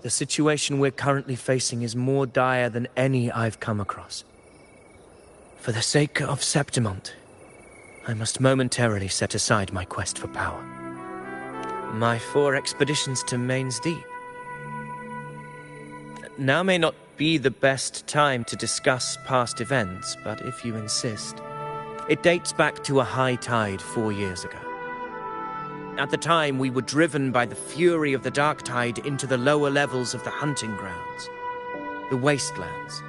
The situation we're currently facing is more dire than any I've come across. For the sake of Septimont, I must momentarily set aside my quest for power. My 4 expeditions to Main's Deep. Now may not be the best time to discuss past events, but if you insist, it dates back to a high tide 4 years ago. At the time, we were driven by the fury of the dark tide into the lower levels of the hunting grounds, the wastelands.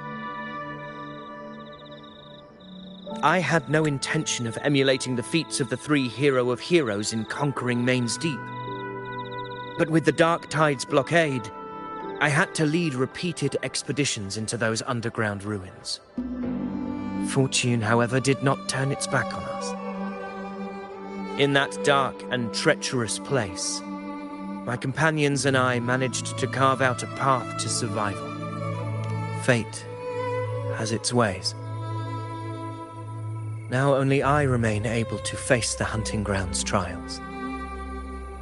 I had no intention of emulating the feats of the 3 hero of heroes in conquering Main's Deep. But with the dark tide's blockade, I had to lead repeated expeditions into those underground ruins. Fortune, however, did not turn its back on us. In that dark and treacherous place, my companions and I managed to carve out a path to survival. Fate has its ways. Now only I remain able to face the hunting grounds trials.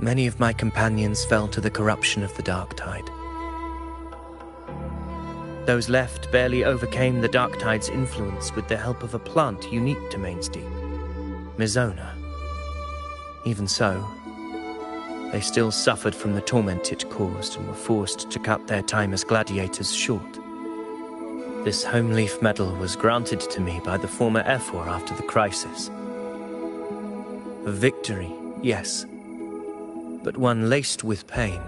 Many of my companions fell to the corruption of the dark tide. Those left barely overcame the dark tide's influence with the help of a plant unique to Main's Deep, Mizona. Even so, they still suffered from the torment it caused and were forced to cut their time as gladiators short. This home leaf medal was granted to me by the former Ephor after the crisis. A victory, yes, but one laced with pain.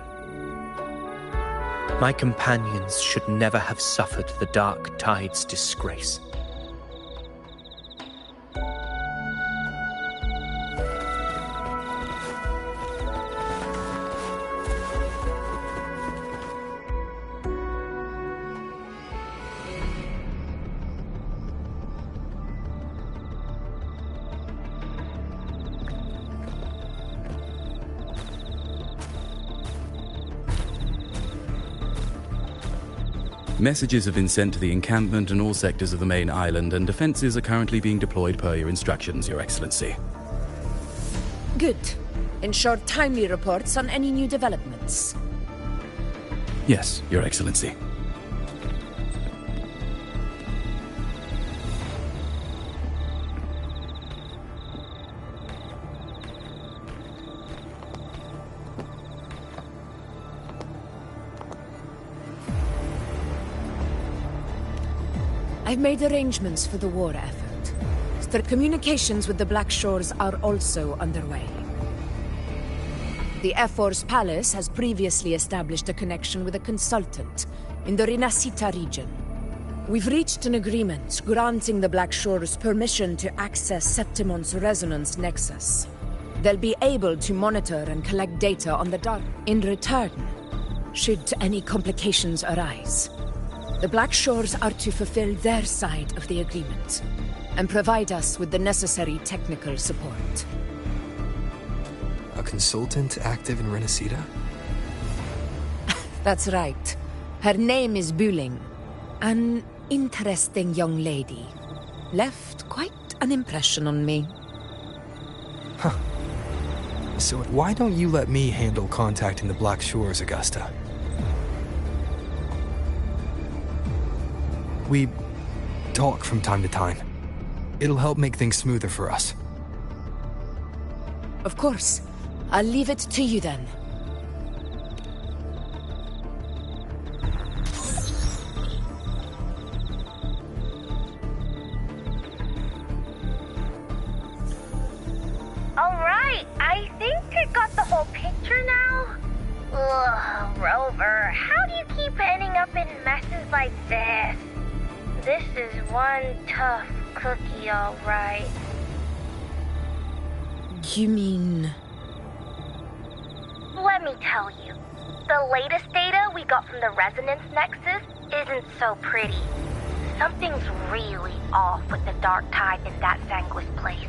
My companions should never have suffered the dark tide's disgrace. Messages have been sent to the encampment and all sectors of the main island, and defenses are currently being deployed per your instructions, Your Excellency. Good. Ensure timely reports on any new developments. Yes, Your Excellency. I've made arrangements for the war effort. The communications with the Black Shores are also underway. The Ephor's palace has previously established a connection with a consultant in the Rinascita region. We've reached an agreement granting the Black Shores permission to access Septimont's resonance nexus. They'll be able to monitor and collect data on the Dark. In return, should any complications arise, the Black Shores are to fulfill their side of the agreement and provide us with the necessary technical support. A consultant active in Rinascita? That's right. Her name is Buling. An interesting young lady. Left quite an impression on me. Huh. So why don't you let me handle contacting the Black Shores, Augusta? We talk from time to time. It'll help make things smoother for us. Of course. I'll leave it to you then. Alright, I think I got the whole picture now. Ugh, Rover, how do you keep ending up in messes like this? This is one tough cookie, alright. You mean... Let me tell you, the latest data we got from the Resonance Nexus isn't so pretty. Something's really off with the Dark Tide in that Sanguis place.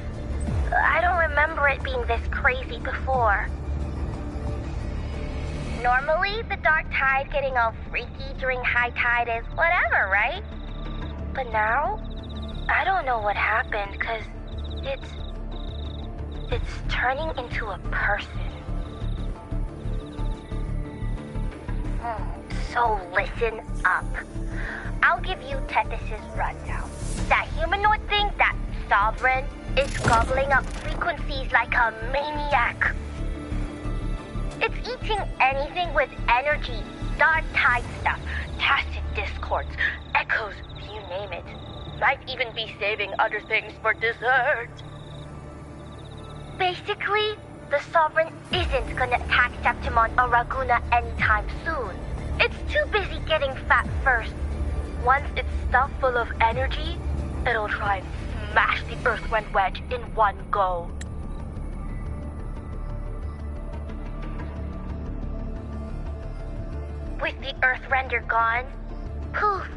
I don't remember it being this crazy before. Normally, the Dark Tide getting all freaky during high tide is whatever, right? But now, I don't know what happened, because it's turning into a person. So listen up. I'll give you Tethys' rundown. That humanoid thing, that Sovereign, is gobbling up frequencies like a maniac. It's eating anything with energy, dark tide stuff, tacit discords, echoes, you name it. Might even be saving other things for dessert. Basically, the Sovereign isn't gonna attack Septimon or Raguna anytime soon. It's too busy getting fat first. Once it's stuffed full of energy, it'll try and smash the Earthrend wedge in one go. With the Earthrender gone, poof,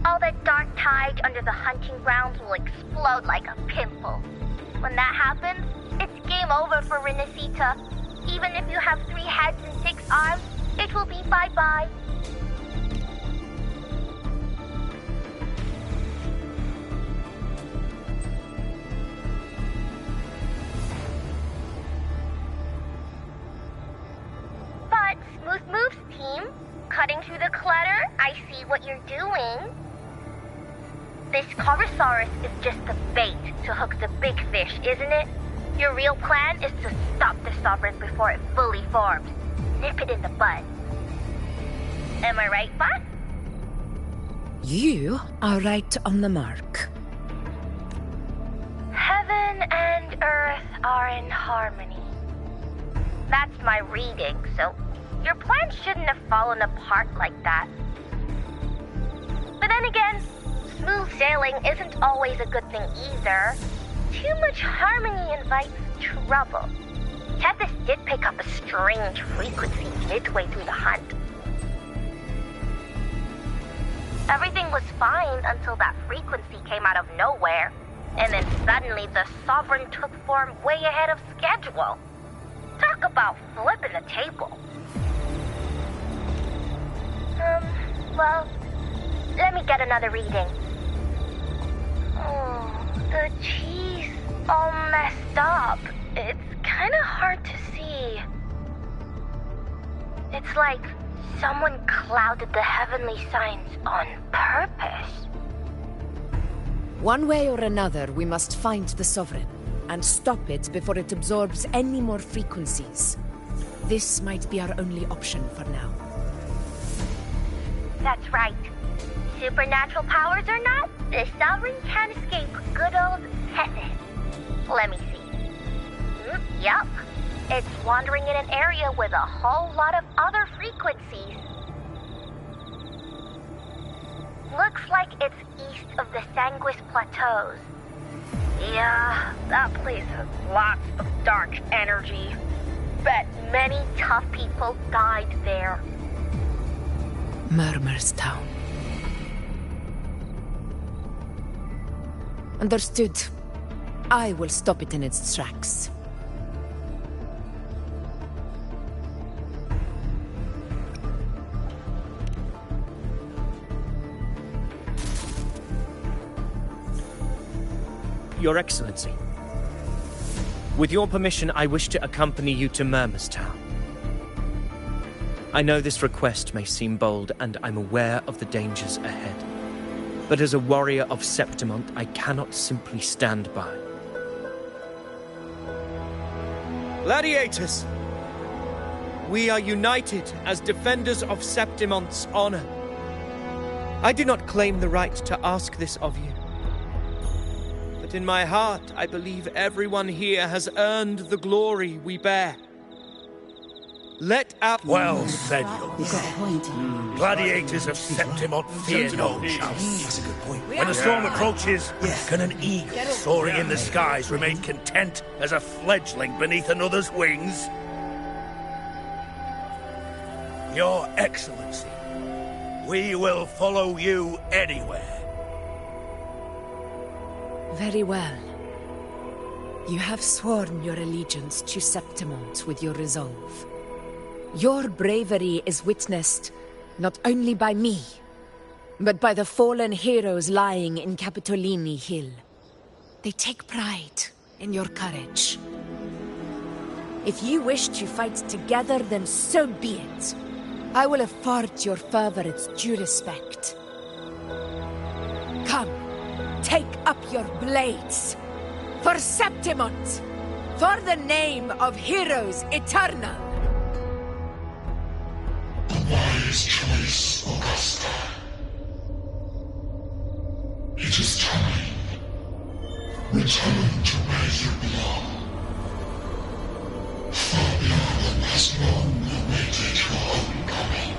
all that dark tide under the hunting grounds will explode like a pimple. When that happens, it's game over for Renacita. Even if you have 3 heads and 6 arms, it will be bye-bye. But, Smooth Moves team, cutting through the clutter, I see what you're doing. This Corosaurus is just the bait to hook the big fish, isn't it? Your real plan is to stop the Sovereign before it fully forms. Nip it in the bud. Am I right, Bot? You are right on the mark. Heaven and Earth are in harmony. That's my reading, so your plan shouldn't have fallen apart like that. But then again, smooth sailing isn't always a good thing either. Too much harmony invites trouble. Tethys did pick up a strange frequency midway through the hunt. Everything was fine until that frequency came out of nowhere, and then suddenly the Sovereign took form way ahead of schedule. Talk about flipping the table. Well, let me get another reading. Oh, the cheese all messed up. It's kind of hard to see. It's like someone clouded the heavenly signs on purpose. One way or another, we must find the Sovereign and stop it before it absorbs any more frequencies. This might be our only option for now. That's right. Supernatural powers or not, the Sovereign can't escape good old Tethys. Let me see. Yup. It's wandering in an area with a whole lot of other frequencies. Looks like it's east of the Sanguis Plateaus. Yeah, that place has lots of dark energy. Bet many tough people died there. Murmur's Town. Understood. I will stop it in its tracks. Your Excellency, with your permission, I wish to accompany you to Murmur's Town. I know this request may seem bold, and I'm aware of the dangers ahead. But as a warrior of Septimont, I cannot simply stand by. Gladiators! We are united as defenders of Septimont's honor. I do not claim the right to ask this of you. But in my heart, I believe everyone here has earned the glory we bear. Let our... Well said, young. Gladiators of Septimont fear no chance. That's a good point. When the storm approaches, can an eagle soaring in the skies remain content as a fledgling beneath another's wings? Your Excellency, we will follow you anywhere. Very well. You have sworn your allegiance to Septimont with your resolve. Your bravery is witnessed not only by me, but by the fallen heroes lying in Capitolini Hill. They take pride in your courage. If you wish to fight together, then so be it. I will afford your fervor its due respect. Come, take up your blades. For Septimont! For the name of heroes eternal! A wise choice, Augusta. It is time. Return to where you belong. Far beyond the last long awaited your homecoming.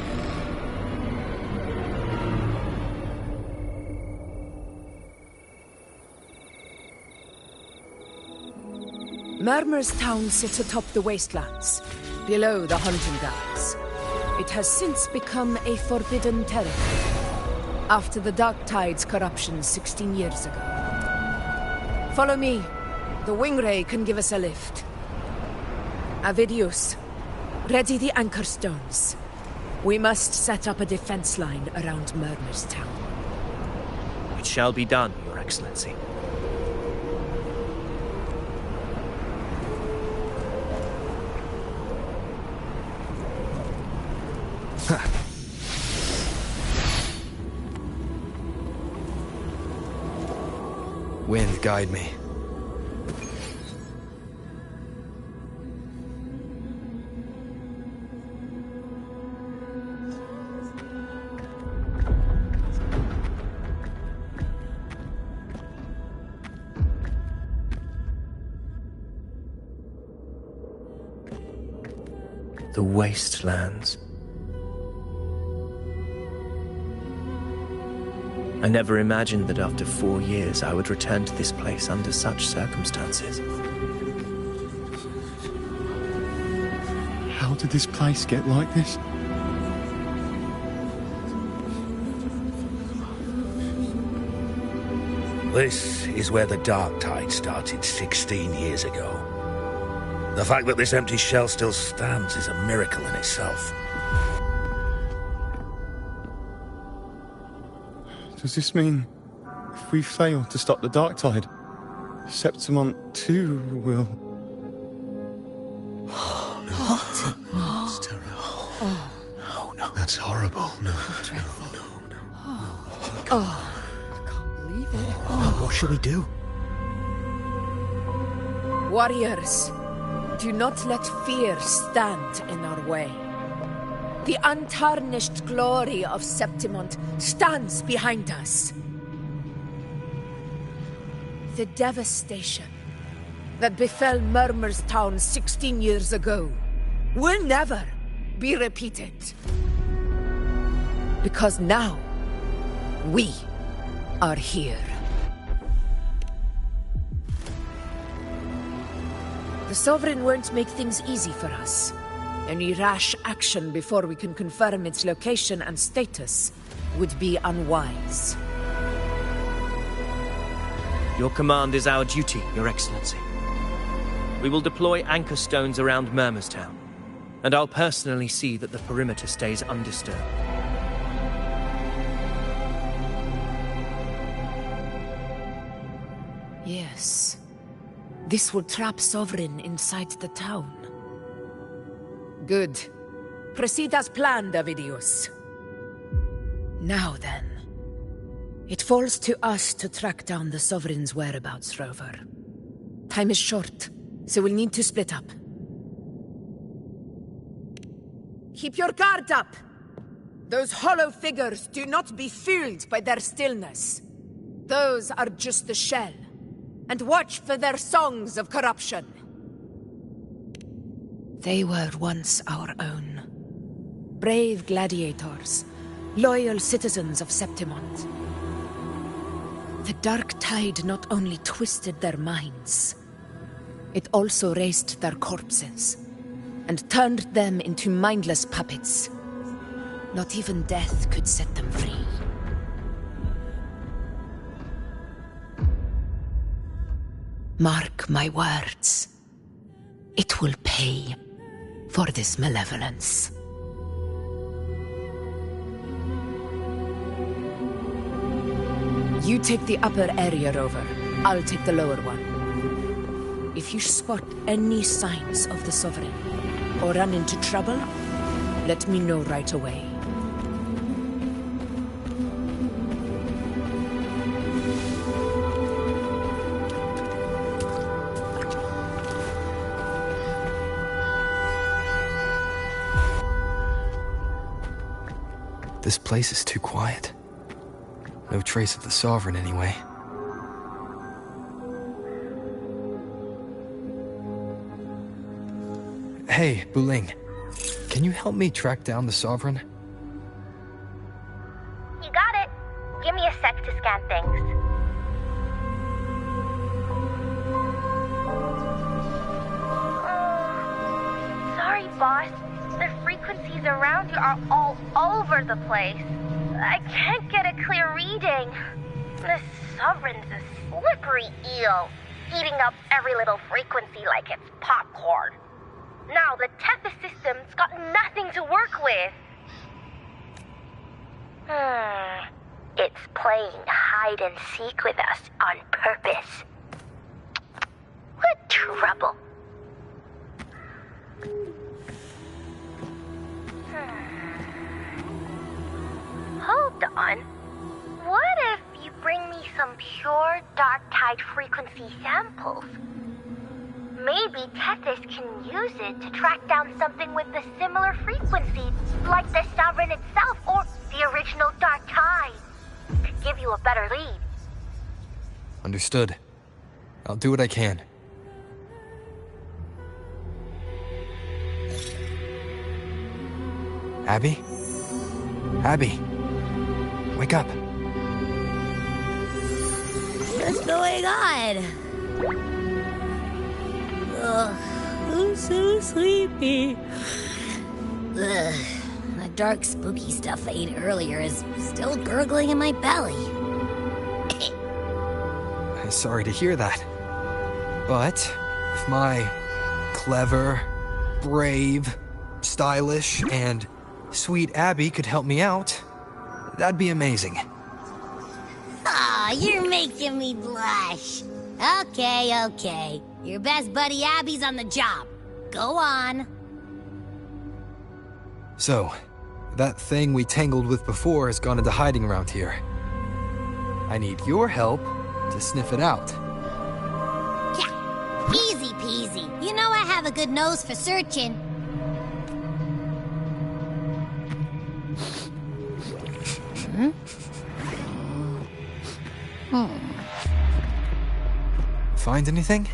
Murmur's town sits atop the wastelands, below the hunting grounds. It has since become a forbidden territory, after the Dark Tide's corruption 16 years ago. Follow me. The Wingray can give us a lift. Avidius, ready the anchor stones. We must set up a defense line around Murmur's town. It shall be done, Your Excellency. Wind, guide me. The wastelands. I never imagined that after 4 years I would return to this place under such circumstances. How did this place get like this? This is where the Dark Tide started 16 years ago. The fact that this empty shell still stands is a miracle in itself. Does this mean if we fail to stop the Dark Tide, Septimont too will... Oh, no. It's terrible. Oh, no. That's horrible. No, no. Oh, I can't believe it. What should we do? Warriors, do not let fear stand in our way. The untarnished glory of Septimont stands behind us. The devastation that befell Murmur's town 16 years ago will never be repeated. Because now, we are here. The Sovereign won't make things easy for us. Any rash action before we can confirm its location and status would be unwise. Your command is our duty, Your Excellency. We will deploy anchor stones around Murmur's town, and I'll personally see that the perimeter stays undisturbed. Yes. This will trap Sovereign inside the town. Good. Proceed as planned, Avidius. Now then. It falls to us to track down the Sovereign's whereabouts, Rover. Time is short, so we'll need to split up. Keep your guard up! Those hollow figures do not be fooled by their stillness. Those are just the shell. And watch for their songs of corruption. They were once our own. Brave gladiators, loyal citizens of Septimont. The Dark Tide not only twisted their minds, it also raised their corpses, and turned them into mindless puppets. Not even death could set them free. Mark my words. It will pay for this malevolence. You take the upper area, Rover. I'll take the lower one. If you spot any signs of the Sovereign, or run into trouble, let me know right away. This place is too quiet. No trace of the Sovereign anyway. Hey, Buling. Can you help me track down the Sovereign? You got it. Give me a sec to scan things. Sorry, boss. The frequencies around you are all over the place. I can't get a clear reading. The Sovereign's a slippery eel, eating up every little frequency like it's popcorn. Now the Tethys system's got nothing to work with. It's playing hide and seek with us on purpose. What trouble. Hold on. What if you bring me some pure dark tide frequency samples? Maybe Tethys can use it to track down something with a similar frequency, like the Sovereign itself or the original dark tide. Could give you a better lead. Understood. I'll do what I can. Abby? Abby? Wake up. What's going on? Ugh, I'm so sleepy. Ugh, that dark, spooky stuff I ate earlier is still gurgling in my belly. Sorry to hear that. But if my clever, brave, stylish, and sweet Abby could help me out, that'd be amazing. Aw, you're making me blush. Okay. Your best buddy Abby's on the job. Go on. So, that thing we tangled with before has gone into hiding around here. I need your help to sniff it out. Yeah, easy peasy. You know I have a good nose for searching. Find anything?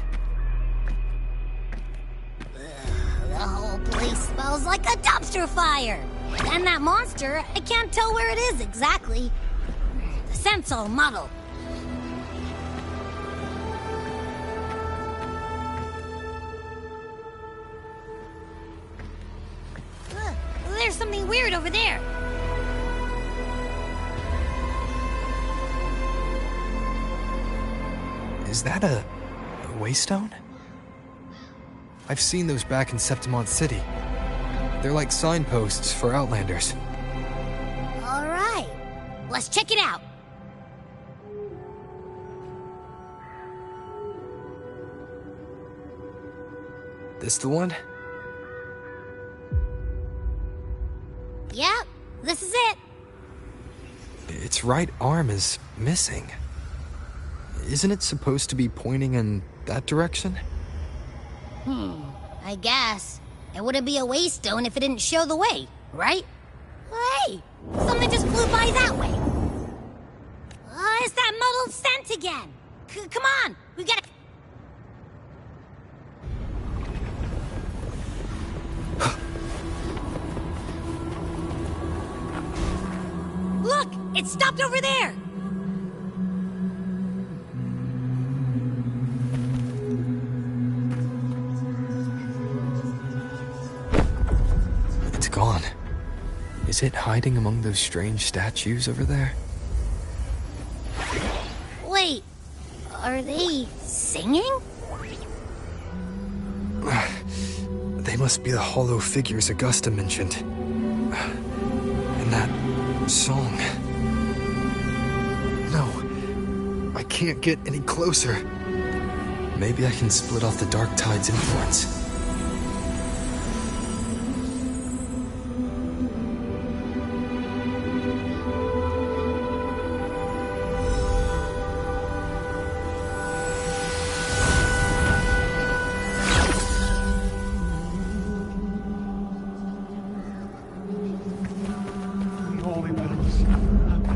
The whole place smells like a dumpster fire. And that monster, I can't tell where it is exactly. The scent's all muddled. There's something weird over there. Is that a waystone? I've seen those back in Septimont City. They're like signposts for Outlanders. All right, let's check it out. This the one? Yep, this is it. Its right arm is missing. Isn't it supposed to be pointing in that direction? I guess. It wouldn't be a waystone if it didn't show the way, right? Hey, something just flew by that way. It's that muddled scent again. Come on, we gotta... Look, it stopped over there. It's gone. Is it hiding among those strange statues over there? Wait, are they singing? They must be the hollow figures Augusta mentioned. And that song. No, I can't get any closer. Maybe I can split off the Dark Tide's influence.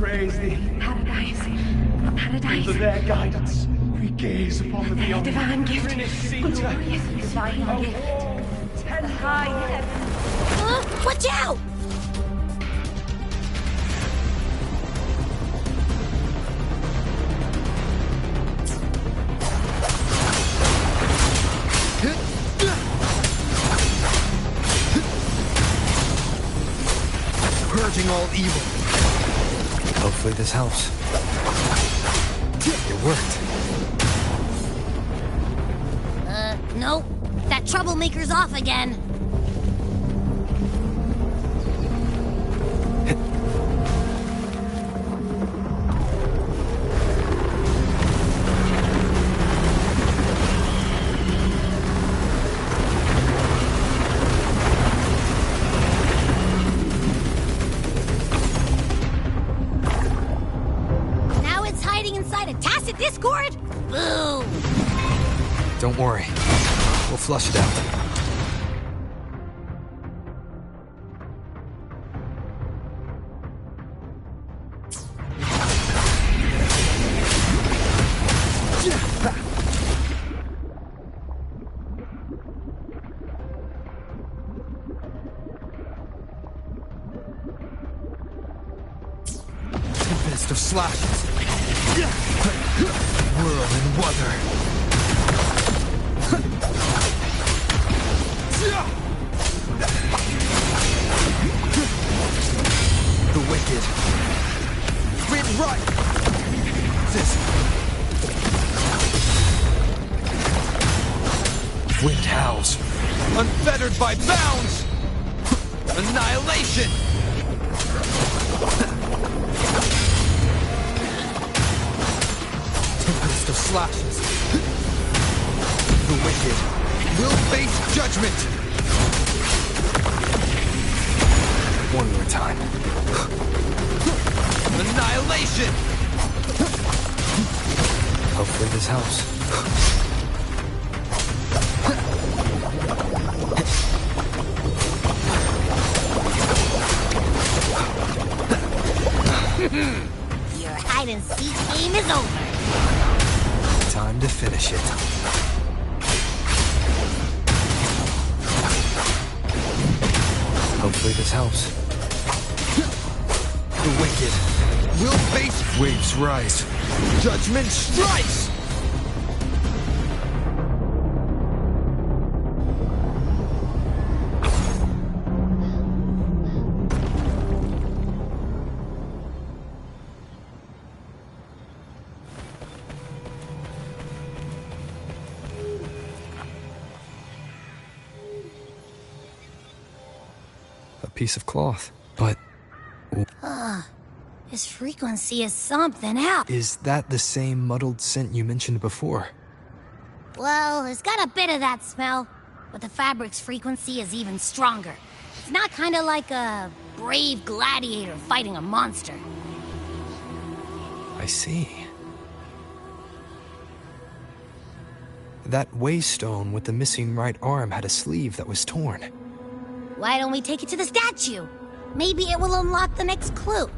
praise thee. Paradise. Paradise. Under their guidance, we gaze upon the beyond. Divine gift. Glorious Divine gift. The high heaven. Watch out! Purging all evil. Hopefully this helps. It worked. Nope. That troublemaker's off again. Now it's hiding inside a tacit discord? Boom! Don't worry. We'll flush it out. Tempest of slashes. Whirl and wuthering. The wicked. Wind right. This. Wind howls. Unfettered by bounds. Annihilation. Tempest of slashes. The wicked will face judgment. One more time. Annihilation! Hopefully this helps. Your hide-and-seek game is over. Time to finish it. Hopefully this helps. The wicked will face waves rise. Judgment strikes! A piece of cloth, but This frequency is something else. is that the same muddled scent you mentioned before? Well, it's got a bit of that smell, but the fabric's frequency is even stronger. It's not kind of like a brave gladiator fighting a monster. I see. That waystone with the missing right arm had a sleeve that was torn. Why don't we take it to the statue? Maybe it will unlock the next clue.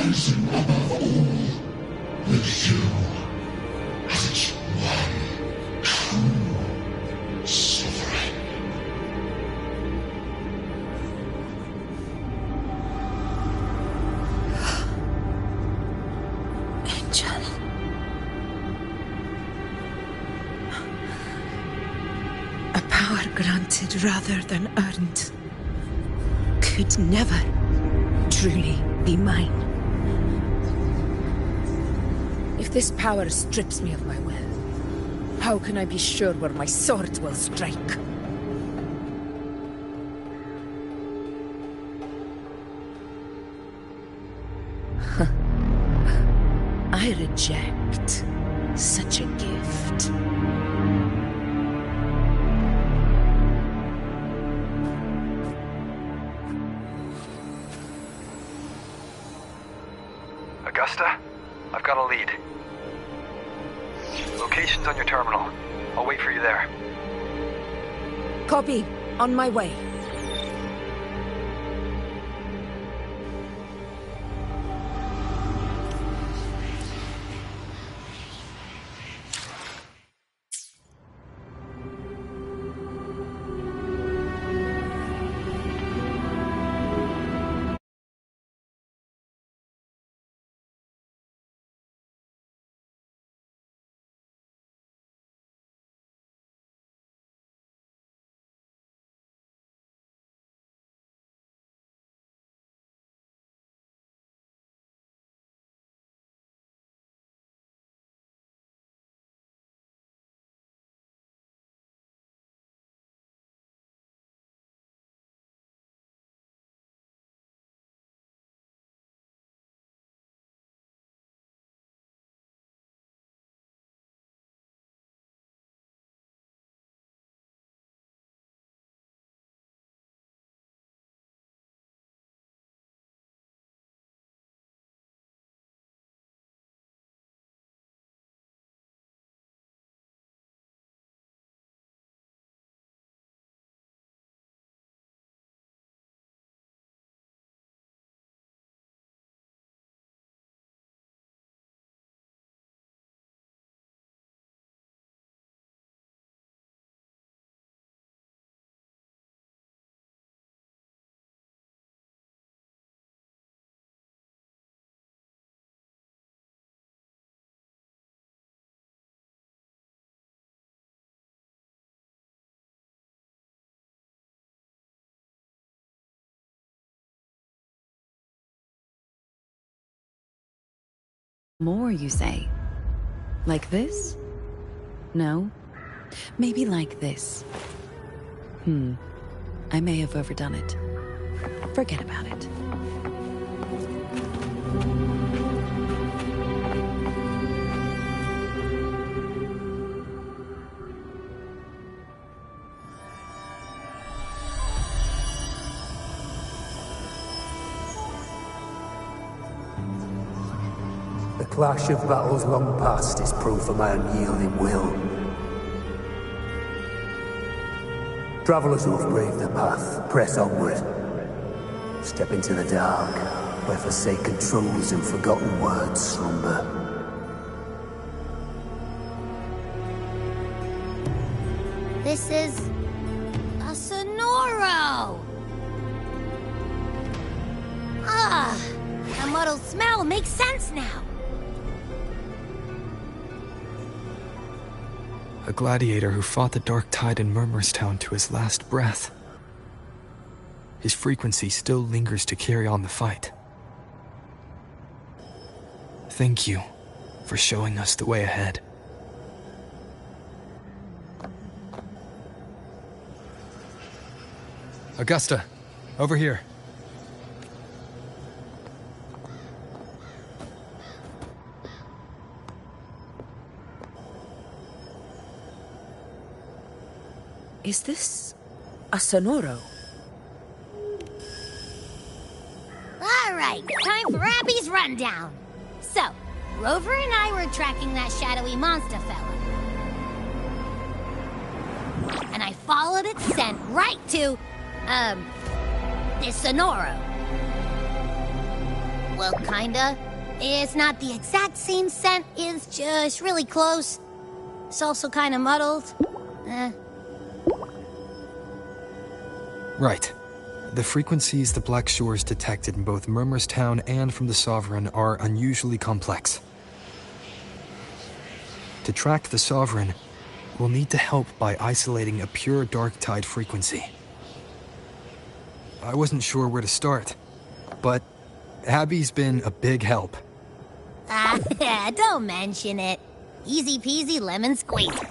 rising above all, with you as one true sovereign. Angel. A power granted rather than earned could never truly be mine. If this power strips me of my will, how can I be sure where my sword will strike? I reject such a gift. Augusta, I've got a lead. Location's on your terminal. I'll wait for you there. Copy. On my way. More, you say? Like this? No? Maybe like this. I may have overdone it. Forget about it. The clash of battles long past is proof of my unyielding will. Travellers who have braved the path, press onward. Step into the dark, where forsaken truths and forgotten words slumber. This is... a Sonoro! Ah, that muddled smell makes sense now. A gladiator who fought the dark tide in Murmurstown to his last breath. His frequency still lingers to carry on the fight. Thank you for showing us the way ahead. Augusta, over here. Is this a Sonoro? All right, time for Abby's rundown. So, Rover and I were tracking that shadowy monster fella. And I followed its scent right to, this Sonoro. Well, kinda. It's not the exact same scent, it's just really close. It's also kinda muddled. Right. The frequencies the Black Shores detected in both Murmurstown and from the Sovereign are unusually complex. To track the Sovereign, we'll need to help by isolating a pure dark tide frequency. I wasn't sure where to start, but Abby's been a big help. Don't mention it. Easy peasy lemon squeezy.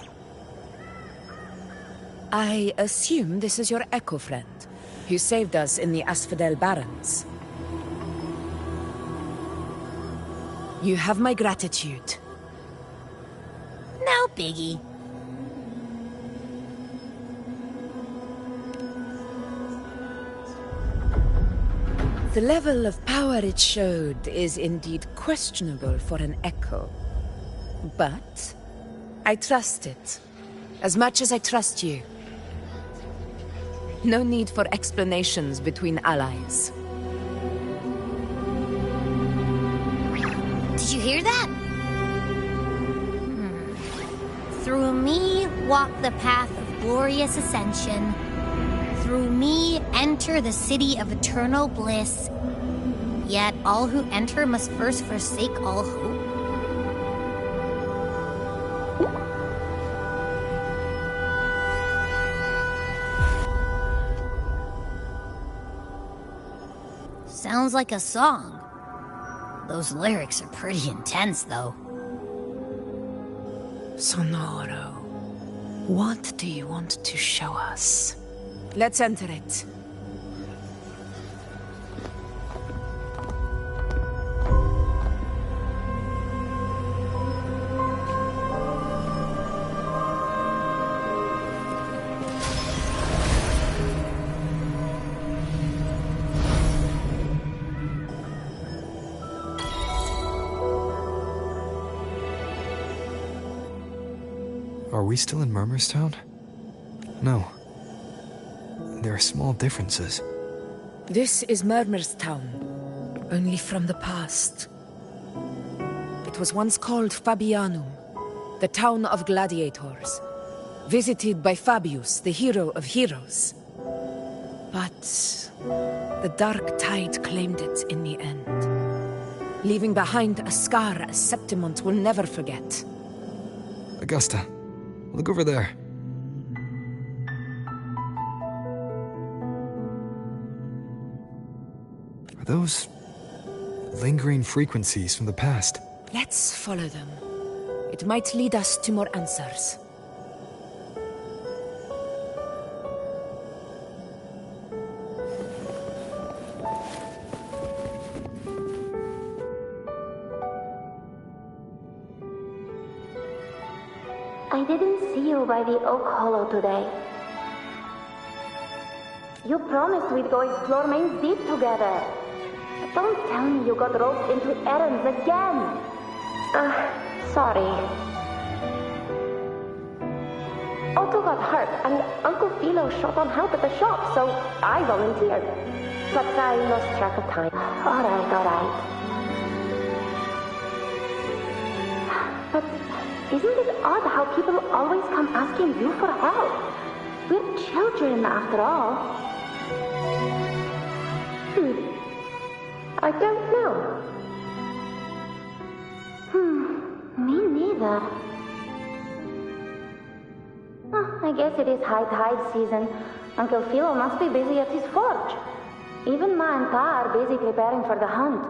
I assume this is your Echo friend, who saved us in the Asphodel Barrens. You have my gratitude. No biggie. The level of power it showed is indeed questionable for an Echo. But I trust it, as much as I trust you. No need for explanations between allies. Did you hear that? Through me walk the path of glorious ascension. Through me enter the city of eternal bliss. Yet all who enter must first forsake all hope. Sounds like a song. Those lyrics are pretty intense, though. Sonoro, what do you want to show us? Let's enter it. Are we still in Murmurstown? No. There are small differences. This is Murmurstown, only from the past. It was once called Fabianum, the town of gladiators, visited by Fabius, the hero of heroes. But the dark tide claimed it in the end, leaving behind a scar Septimont will never forget. Augusta, look over there. Are those lingering frequencies from the past? Let's follow them. It might lead us to more answers. I didn't see you by the Oak Hollow today. You promised we'd go explore Main's Deep together. But don't tell me you got roped into errands again. Sorry. Otto got hurt, and Uncle Philo shot on help at the shop, so I volunteered. But I lost track of time. All right. But isn't it odd how people always come asking you for help? We're children, after all. I don't know. Me neither. I guess it is high tide season. Uncle Philo must be busy at his forge. Even Ma and Pa are busy preparing for the hunt.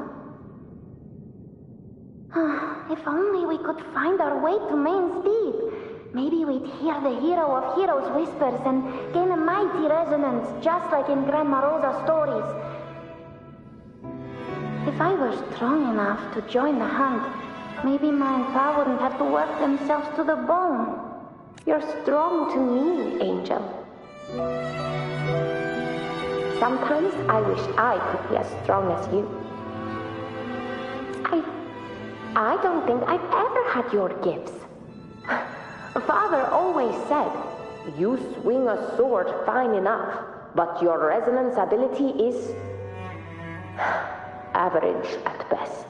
If only we could find our way to Main's Deep. Maybe we'd hear the hero of heroes whispers and gain a mighty resonance, just like in Grandma Rosa's stories. If I were strong enough to join the hunt, maybe Ma and Pa wouldn't have to work themselves to the bone. You're strong to me, Angel. Sometimes I wish I could be as strong as you. I don't think I've ever had your gifts. Father always said, you swing a sword fine enough, but your resonance ability is average at best.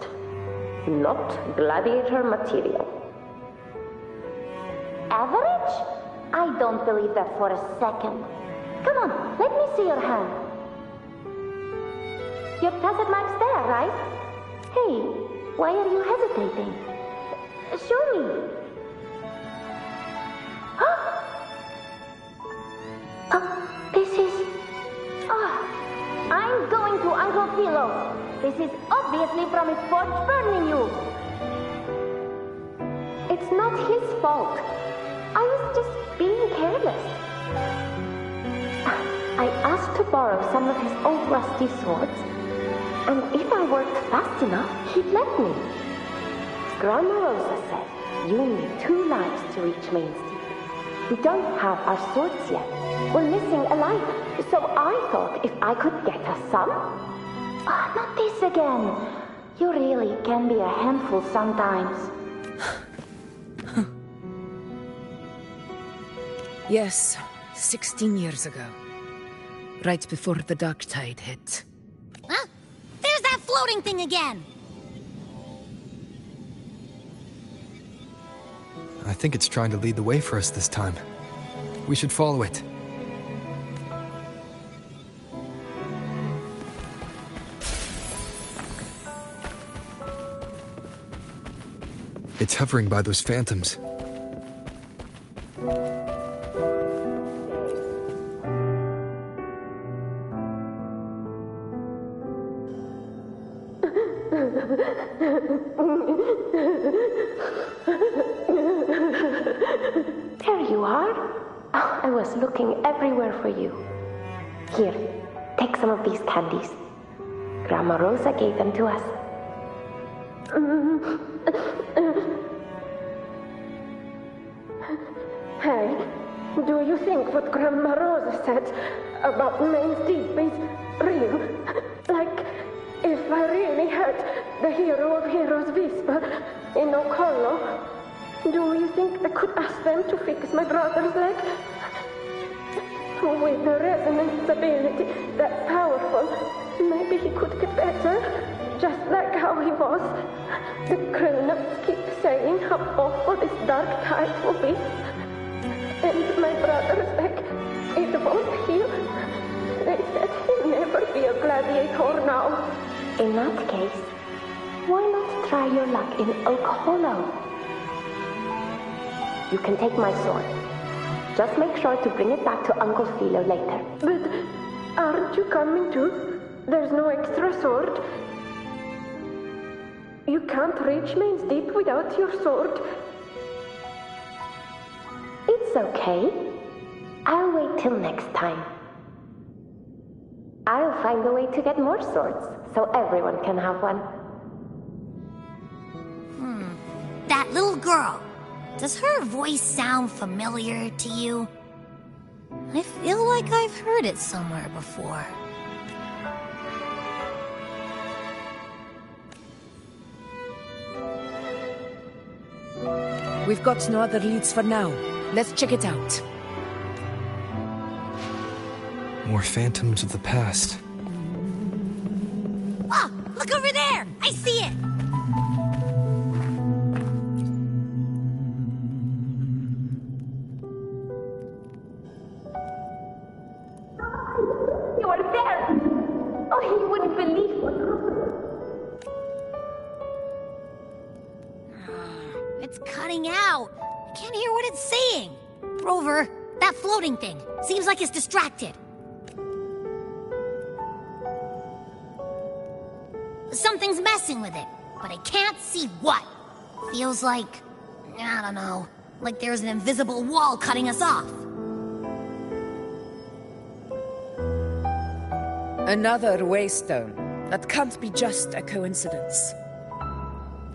Not gladiator material. Average? I don't believe that for a second. Come on, let me see your hand. Your tacit mark's there, right? Hey, why are you hesitating? Show me. This is... I'm going to Uncle Philo. This is obviously from his forge burning you. It's not his fault. I was just being careless. I asked to borrow some of his old rusty swords, and if I worked fast enough, he'd let me. Grandma Rosa said you need 2 lives to reach Main Street. We don't have our swords yet. We're missing a life, so I thought if I could get us some... not this again. You really can be a handful sometimes. Yes, 16 years ago. Right before the dark tide hit. Huh? There's that floating thing again! I think it's trying to lead the way for us this time. We should follow it. It's hovering by those phantoms. There you are. Oh, I was looking everywhere for you. Here, take some of these candies. Grandma Rosa gave them to us. Hey, do you think what Grandma Rosa said about Main Deep is real? Like, if I really had the hero of heroes whisper in Ocolo, do you think I could ask them to fix my brother's leg? With the resonance ability that powerful, maybe he could get better, just like how he was. The grown-ups keep saying how awful this dark tide will be. And my brother's leg, it won't heal. They said he'll never be a gladiator now. In that case, why not try your luck in Oak Hollow? You can take my sword. Just make sure to bring it back to Uncle Philo later. But aren't you coming too? There's no extra sword. You can't reach Main Deep without your sword. It's okay. I'll wait till next time. I'll find a way to get more swords, so everyone can have one. That little girl. Does her voice sound familiar to you? I feel like I've heard it somewhere before. We've got no other leads for now. Let's check it out. More phantoms of the past. Ah! Look over there! I see it! You are there! Oh, you wouldn't believe what happened. It's cutting out. I can't hear what it's saying. Rover, that floating thing. Seems like it's distracted. Something's messing with it, but I can't see what. Feels like, I don't know, like there's an invisible wall cutting us off. Another waystone. That can't be just a coincidence.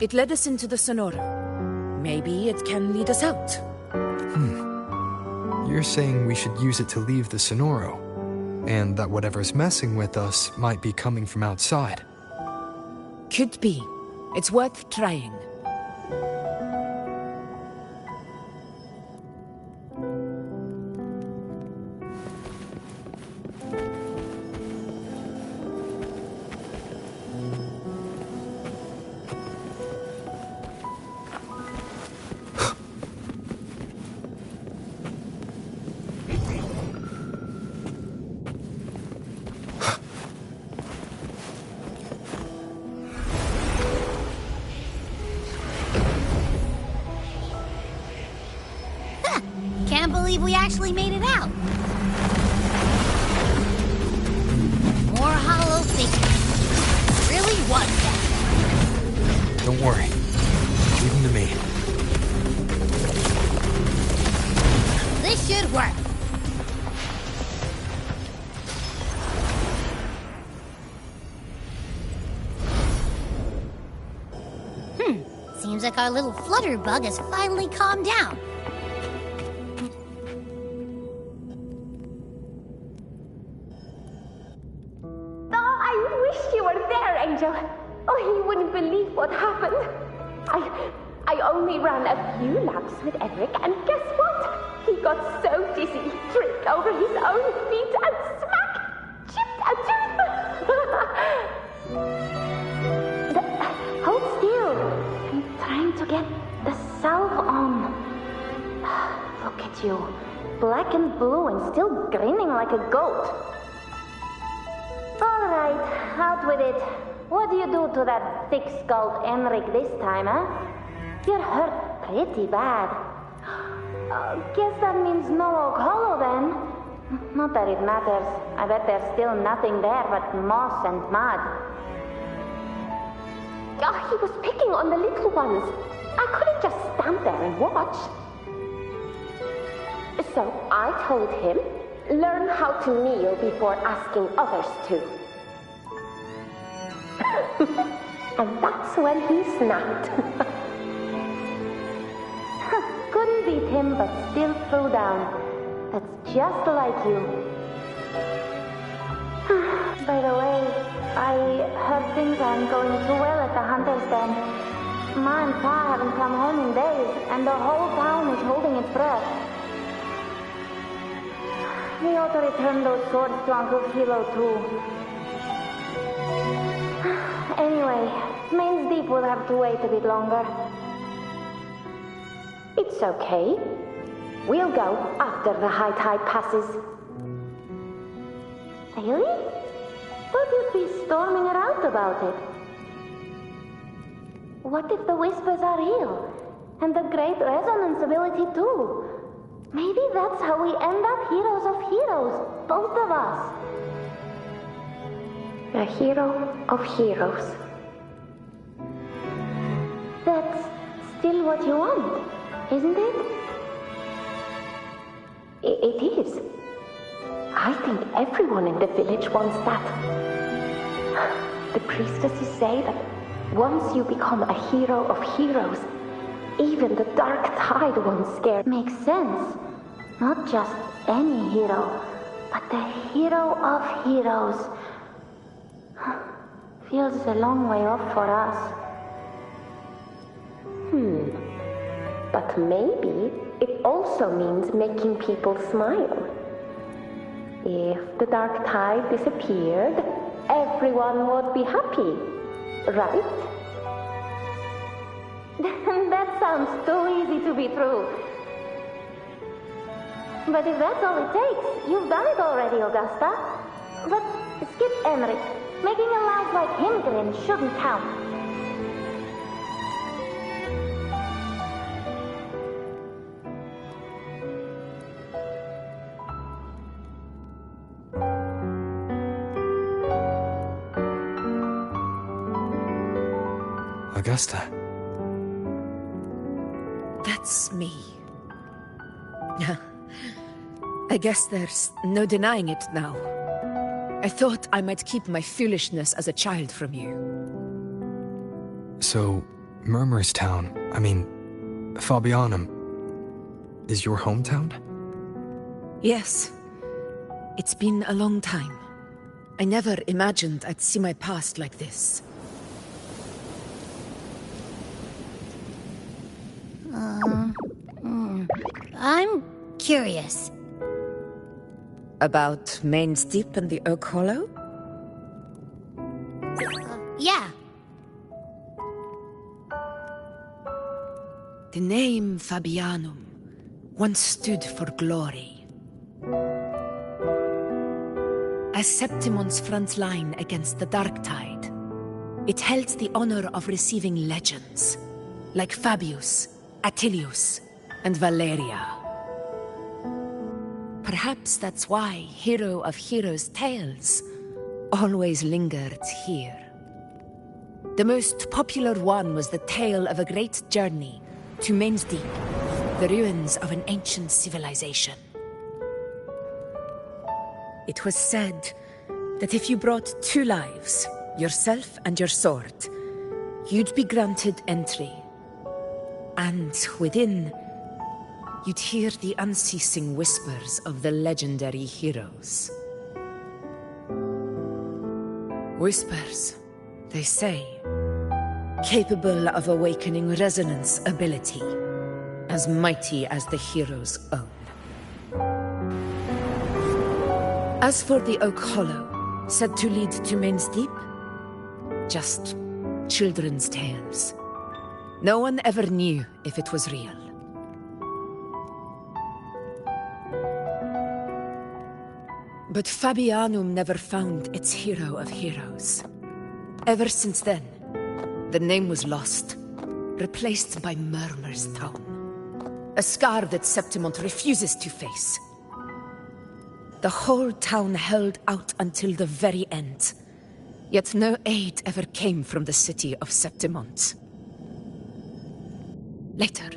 It led us into the Sonora. Maybe it can lead us out. You're saying we should use it to leave the Sonoro, and that whatever's messing with us might be coming from outside. Could be. It's worth trying. Can't believe we actually made it out. More hollow figures. Really was that. Don't worry. Leave them to me. This should work. Seems like our little flutterbug has finally calmed down. Oh, I wish you were there, Angel. Oh, you wouldn't believe what happened. I only ran a few laps with Eric, and guess what? He got so dizzy, he tripped over his own feet and smack! Chipped a tooth! Hold still. I'm trying to get the salve on. Look at you. Black and blue and still grinning like a goat. All right, out with it. What do you do to that thick-skulled Enric this time, huh? You're hurt pretty bad. Guess that means no Oak Hollow, then. Not that it matters. I bet there's still nothing there but moss and mud. He was picking on the little ones. I couldn't just stand there and watch. So I told him, learn how to kneel before asking others to. And that's when he snapped. Couldn't beat him, but still threw down. That's just like you. By the way, I heard things aren't going too well at the Hunter's Den. Ma and Pa haven't come home in days, and the whole town is holding its breath. We ought to return those swords to Uncle Philo, too. Anyway, Main's Deep will have to wait a bit longer. It's okay. We'll go after the high tide passes. Really? Thought you'd be storming around about it. What if the whispers are real? And the great resonance ability too? Maybe that's how we end up heroes of heroes, both of us. A hero of heroes. That's still what you want, isn't it? It is. I think everyone in the village wants that. The priestesses say that once you become a hero of heroes, even the dark tide won't scare. Makes sense. Not just any hero, but the hero of heroes. Feels a long way off for us. But maybe it also means making people smile. If the dark tide disappeared, everyone would be happy, right? That sounds too easy to be true. But if that's all it takes, you've done it already, Augusta. But skip Emmerich. Making a laugh like him grin shouldn't count. Augusta. That's me. I guess there's no denying it now. I thought I might keep my foolishness as a child from you. So, Murmurstown, Fabianum, is your hometown? Yes. It's been a long time. I never imagined I'd see my past like this. I'm curious. About Main's Deep and the Oak Hollow? Yeah. The name Fabianum once stood for glory. As Septimon's front line against the Dark Tide, it held the honor of receiving legends, like Fabius, Attilius, and Valeria. Perhaps that's why Hero of Heroes' tales always lingered here. The most popular one was the tale of a great journey to Main's Deep, the ruins of an ancient civilization. It was said that if you brought 2 lives, yourself and your sword, you'd be granted entry. And within, you'd hear the unceasing whispers of the legendary heroes. Whispers, they say, capable of awakening resonance ability, as mighty as the hero's own. As for the Oak Hollow, said to lead to Main's Deep, just children's tales. No one ever knew if it was real. But Fabianum never found its hero of heroes. Ever since then, the name was lost, replaced by Murmur's tone. A scar that Septimont refuses to face. The whole town held out until the very end, yet no aid ever came from the city of Septimont. Later,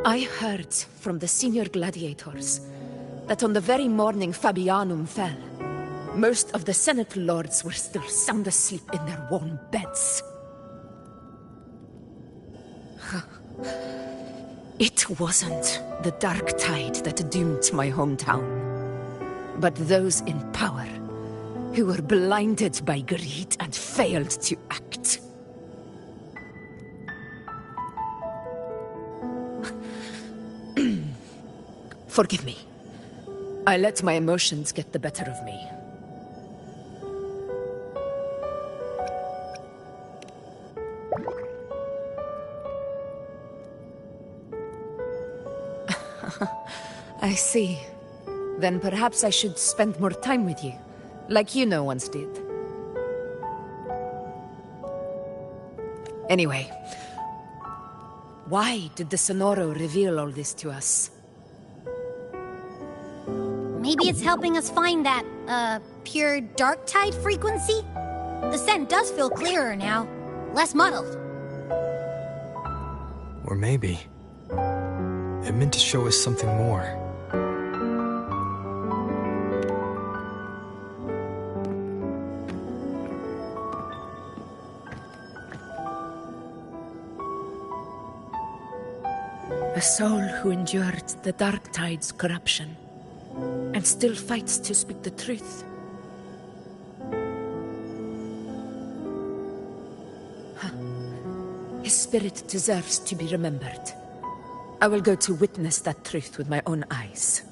I heard from the senior gladiators that on the very morning Fabianum fell, most of the Senate lords were still sound asleep in their warm beds. It wasn't the dark tide that doomed my hometown, but those in power who were blinded by greed and failed to act. Forgive me. I let my emotions get the better of me. I see. Then perhaps I should spend more time with you, like you once did. Anyway, why did the Sonoro reveal all this to us? Maybe it's helping us find that, pure dark tide frequency? The scent does feel clearer now, less muddled. Or maybe it meant to show us something more. A soul who endured the dark tide's corruption and still fights to speak the truth. His spirit deserves to be remembered. I will go to witness that truth with my own eyes.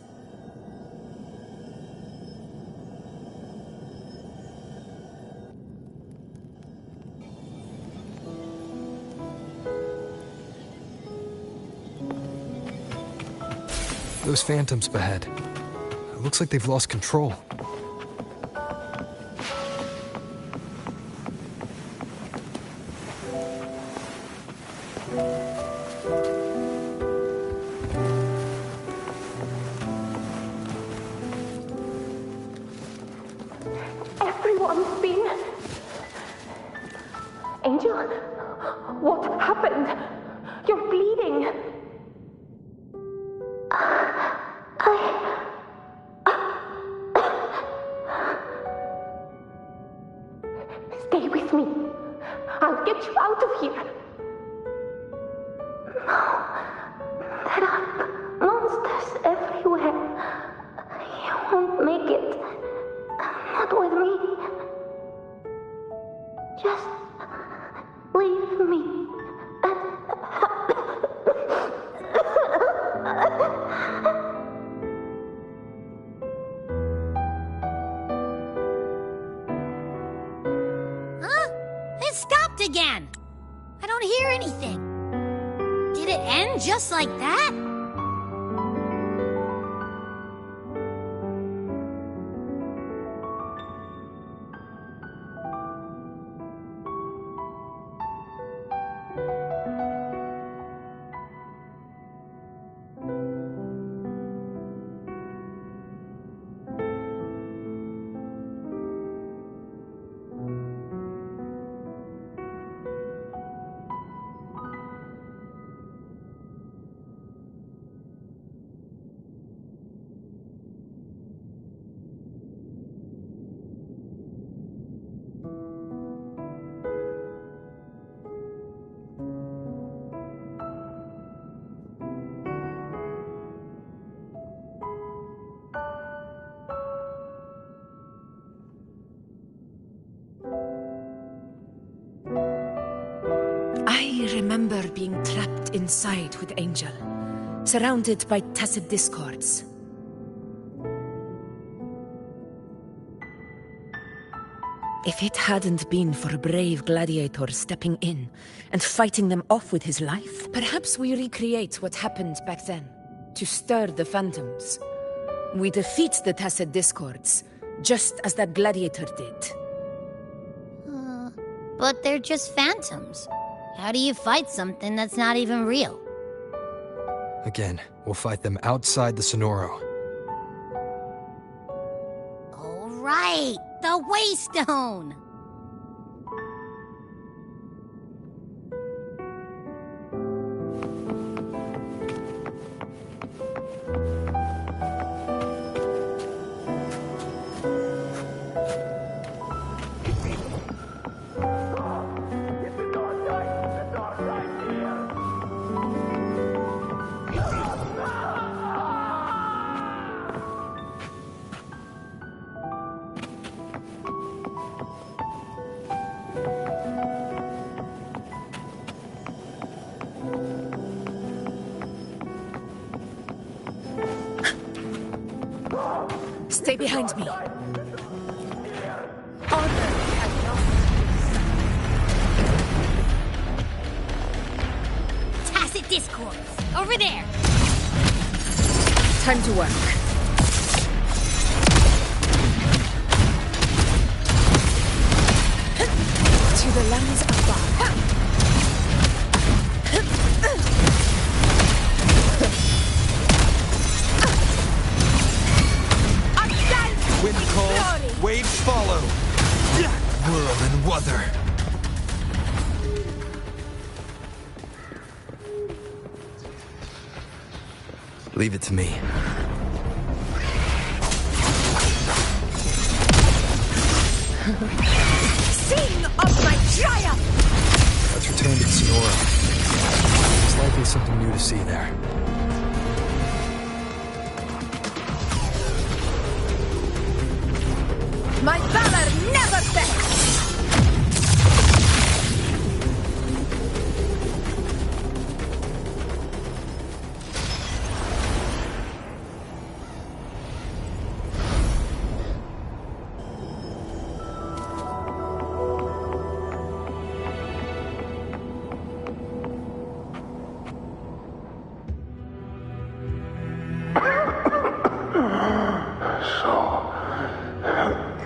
Those phantoms ahead. It looks like they've lost control. Everyone's been... Angel? What happened? You're bleeding. Stay with me. I'll get you out of here. No. There are monsters everywhere. You won't make it. Not with me. Just leave me. Again. I don't hear anything. Did it end just like that? remember being trapped inside with Angel, surrounded by tacit discords. If it hadn't been for a brave gladiator stepping in and fighting them off with his life, perhaps we recreate what happened back then, to stir the phantoms. We defeat the tacit discords, just as that gladiator did. But they're just phantoms. How do you fight something that's not even real? Again, we'll fight them outside the Sonoro. All right, the Waystone! Stay behind me. Tacit discords! Over there! Time to work. To the lands above. Wind calls, waves follow. Whirl and Wuther. Leave it to me. Scene of my triumph! Let's return to the Sonora. There's likely something new to see there. My valor never fails!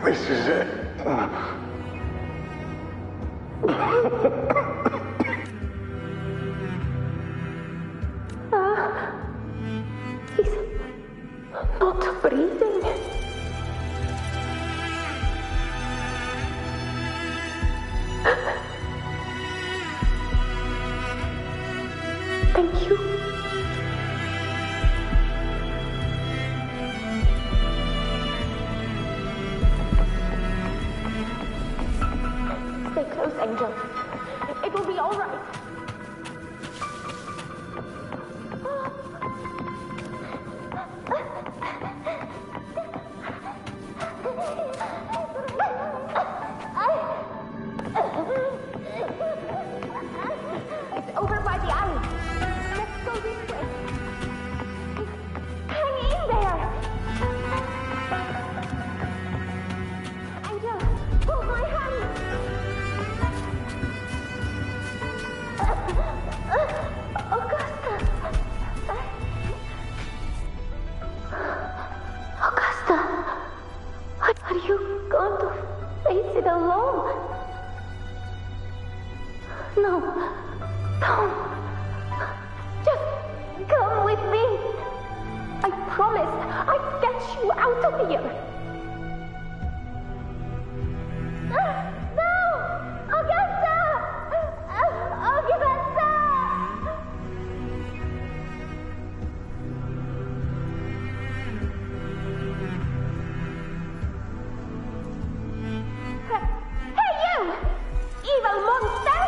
This is it. He's not breathing. Thank you. Stay close, Angel. It will be all right. It's over by the alley. Let's go this way. Hang in there. Angel, hold my hand. Augusta, are you going to face it alone? No, don't. Just come with me. I promised I'd get you out of here. No! Augusta! Augusta! Hey, you! Evil monster!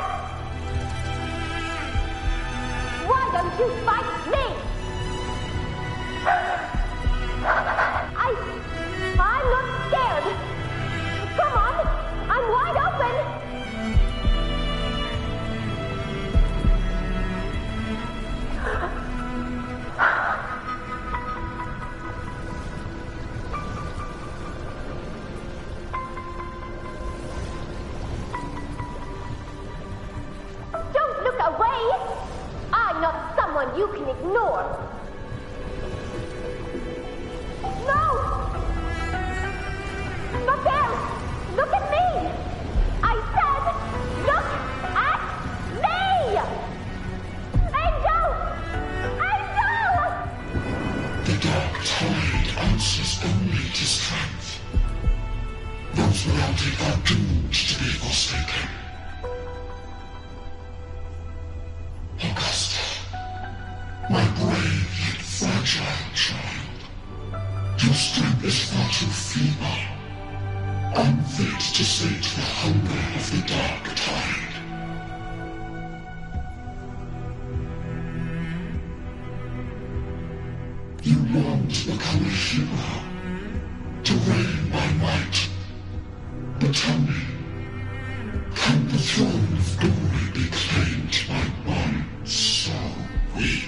Why don't you fight me? tide answers only to strength. Those without it are doomed to be forsaken. Augusta, my brave yet fragile child, your strength is far too feeble, unfit to sate the hunger of the dark tide. You long to become a hero, to reign by might. But tell me, can the throne of glory be claimed by one so weak?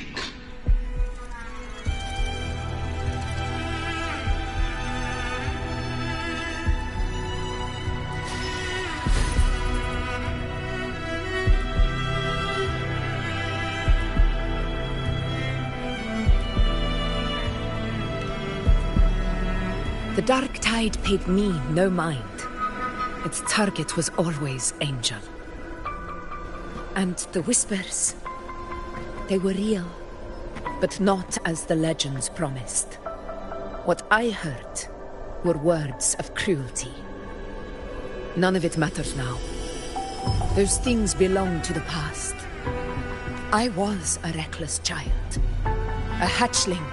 The dark tide paid me no mind. Its target was always Angel. And the whispers, they were real, but not as the legends promised. What I heard were words of cruelty. None of it matters now. Those things belong to the past. I was a reckless child, a hatchling,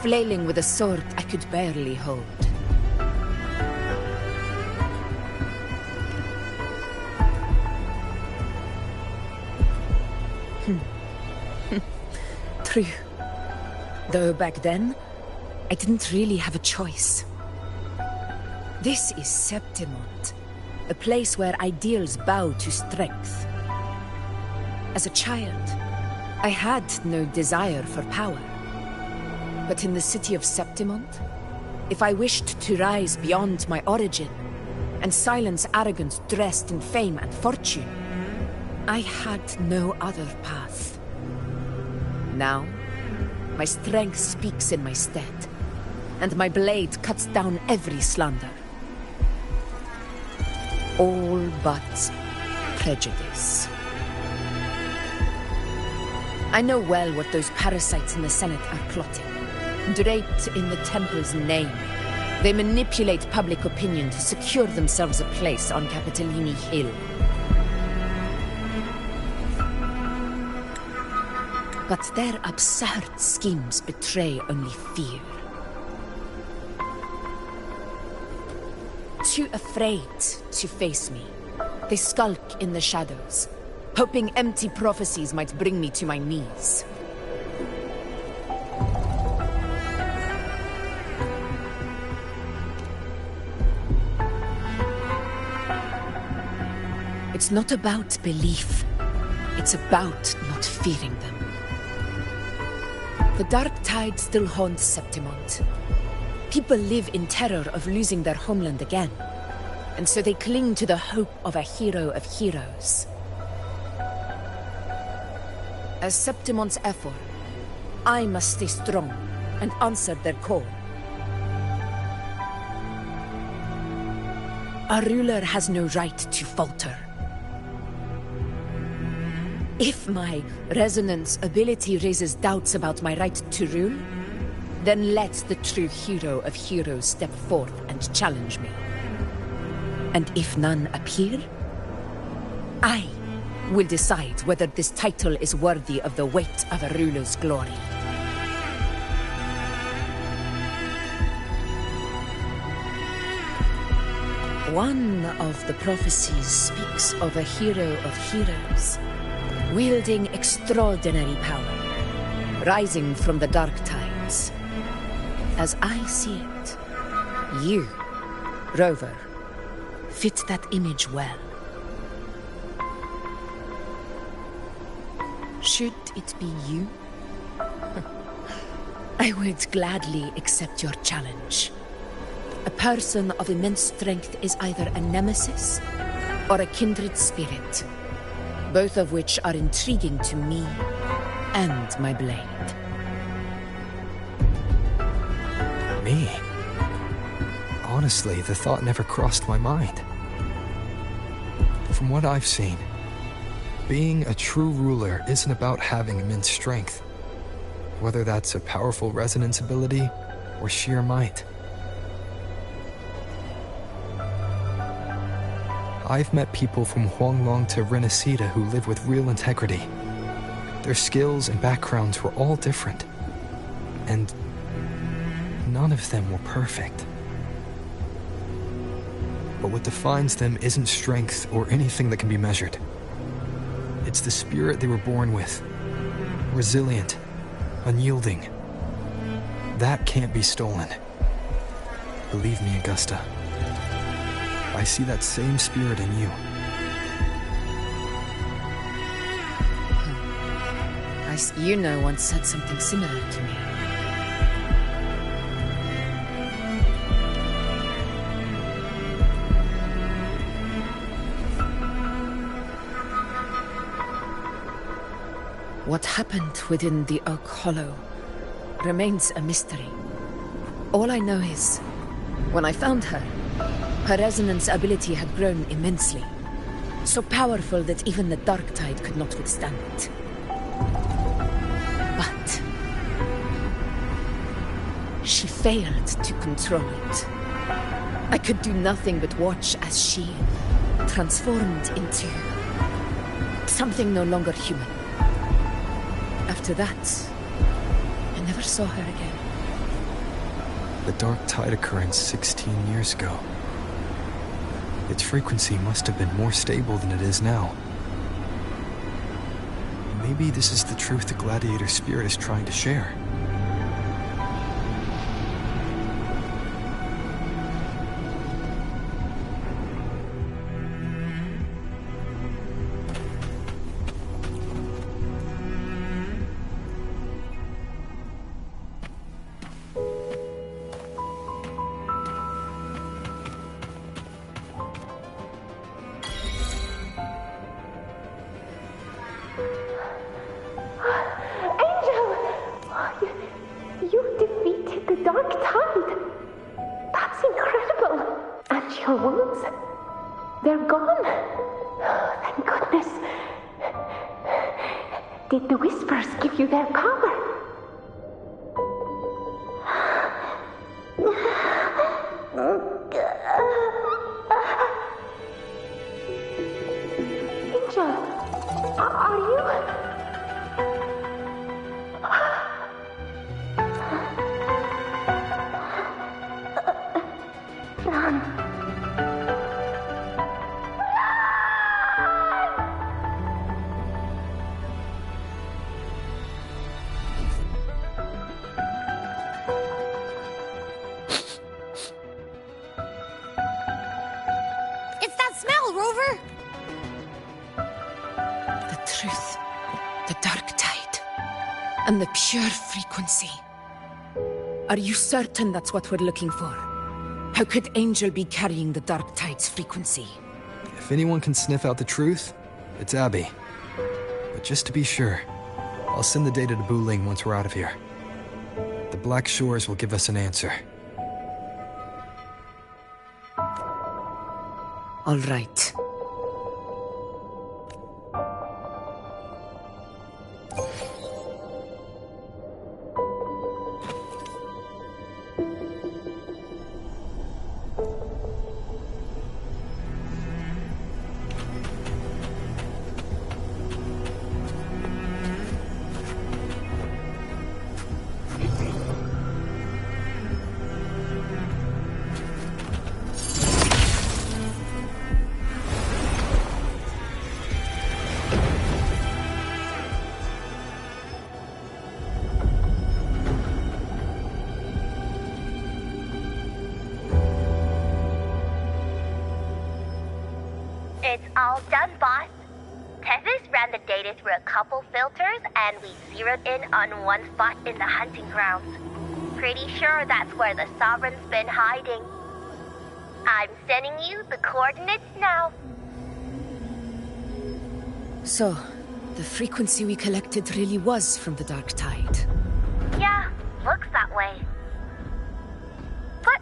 flailing with a sword I could barely hold. True. Though back then, I didn't really have a choice. This is Septimont, a place where ideals bow to strength. As a child, I had no desire for power. But in the city of Septimont, if I wished to rise beyond my origin and silence arrogance dressed in fame and fortune, I had no other path. Now, my strength speaks in my stead, and my blade cuts down every slander. All but prejudice. I know well what those parasites in the Senate are plotting. Draped in the Temple's name, they manipulate public opinion to secure themselves a place on Capitolini Hill. But their absurd schemes betray only fear. Too afraid to face me, they skulk in the shadows, hoping empty prophecies might bring me to my knees. It's not about belief. It's about not fearing them. The dark tide still haunts Septimont. People live in terror of losing their homeland again, and so they cling to the hope of a hero of heroes. As Septimont's Ephor, I must stay strong and answer their call. A ruler has no right to falter. If my resonance ability raises doubts about my right to rule, then let the true hero of heroes step forth and challenge me. And if none appear, I will decide whether this title is worthy of the weight of a ruler's glory. One of the prophecies speaks of a hero of heroes, wielding extraordinary power, rising from the dark tides. As I see it, you, Rover, fit that image well. Should it be you? I would gladly accept your challenge. A person of immense strength is either a nemesis or a kindred spirit, both of which are intriguing to me and my blade. Me? Honestly, the thought never crossed my mind. From what I've seen, being a true ruler isn't about having immense strength. Whether that's a powerful resonance ability or sheer might. I've met people from Huanglong to Renacita who live with real integrity. Their skills and backgrounds were all different, and none of them were perfect. But what defines them isn't strength or anything that can be measured. It's the spirit they were born with. Resilient, unyielding. That can't be stolen. Believe me, Augusta. I see that same spirit in you. Yuno once said something similar to me. What happened within the Oak Hollow remains a mystery. All I know is, when I found her, her resonance ability had grown immensely. So powerful that even the Dark Tide could not withstand it. But she failed to control it. I could do nothing but watch as she transformed into something no longer human. After that, I never saw her again. The Dark Tide occurrence 16 years ago. Its frequency must have been more stable than it is now. Maybe this is the truth the Gladiator spirit is trying to share. Did the Whispers give you their power? Angel, are you? And the pure frequency. Are you certain that's what we're looking for? How could Angel be carrying the Dark Tide's frequency? If anyone can sniff out the truth, it's Abby. But just to be sure, I'll send the data to Buling once we're out of here. The Black Shores will give us an answer. All right. It's all done, boss. Tethys ran the data through a couple filters, and we zeroed in on one spot in the hunting grounds. Pretty sure that's where the Sovereign's been hiding. I'm sending you the coordinates now. So, the frequency we collected really was from the Dark Tide. Yeah, looks that way. But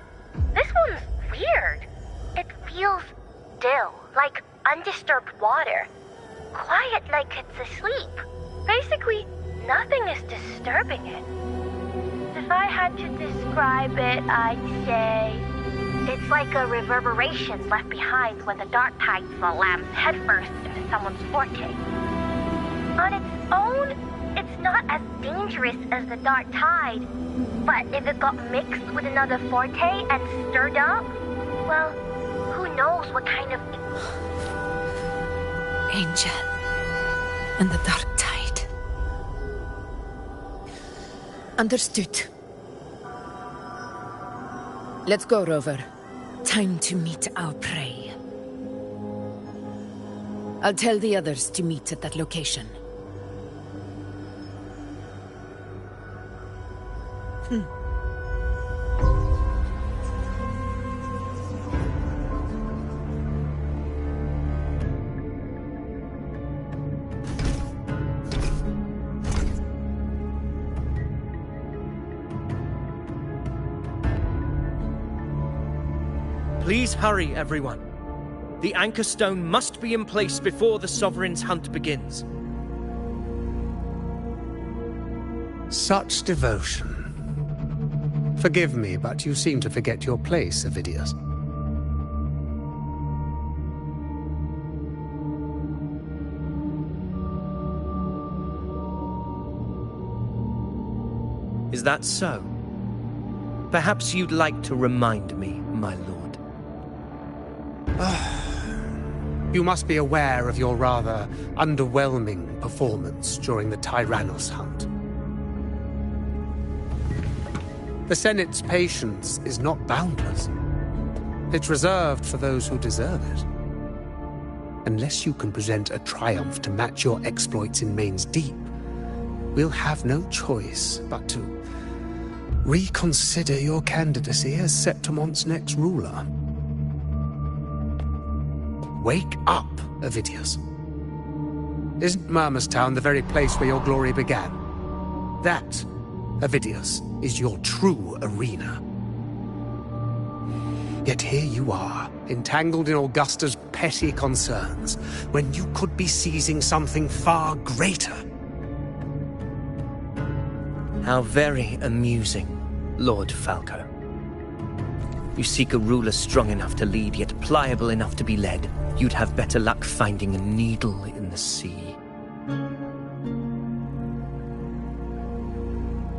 this one's weird. It feels still, like undisturbed water. Quiet like it's asleep. Basically, nothing is disturbing it. The If I had to describe it, I'd say it's like a reverberation left behind when the dark tide slams headfirst into someone's forte. On its own, it's not as dangerous as the dark tide, but if it got mixed with another forte and stirred up, well, who knows what kind of... Angel and the dark tide. Understood. Let's go, Rover. Time to meet our prey. I'll tell the others to meet at that location. Please hurry, everyone. The anchor stone must be in place before the Sovereign's hunt begins. Such devotion. Forgive me, but you seem to forget your place, Avidius. Is that so? Perhaps you'd like to remind me, my lord. You must be aware of your rather underwhelming performance during the Tyrannos hunt. The Senate's patience is not boundless. It's reserved for those who deserve it. Unless you can present a triumph to match your exploits in Main's Deep, we'll have no choice but to reconsider your candidacy as Septimon's next ruler. Wake up, Avidius. Isn't Murmustown the very place where your glory began? That, Avidius, is your true arena. Yet here you are, entangled in Augusta's petty concerns, when you could be seizing something far greater. How very amusing, Lord Falco. You seek a ruler strong enough to lead, yet pliable enough to be led. You'd have better luck finding a needle in the sea.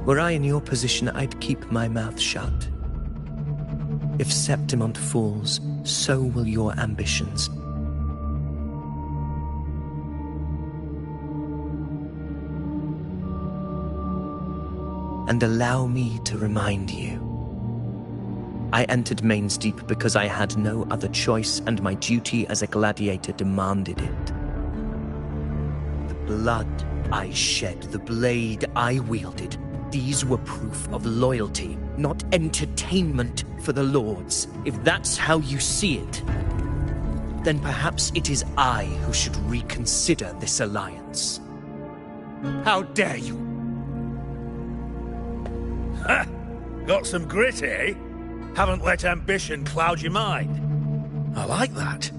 Were I in your position, I'd keep my mouth shut. If Septimont falls, so will your ambitions. And allow me to remind you, I entered Main's Deep because I had no other choice, and my duty as a gladiator demanded it. The blood I shed, the blade I wielded, these were proof of loyalty, not entertainment for the Lords. If that's how you see it, then perhaps it is I who should reconsider this alliance. How dare you? Ha! Got some grit, eh? Haven't let ambition cloud your mind. I like that.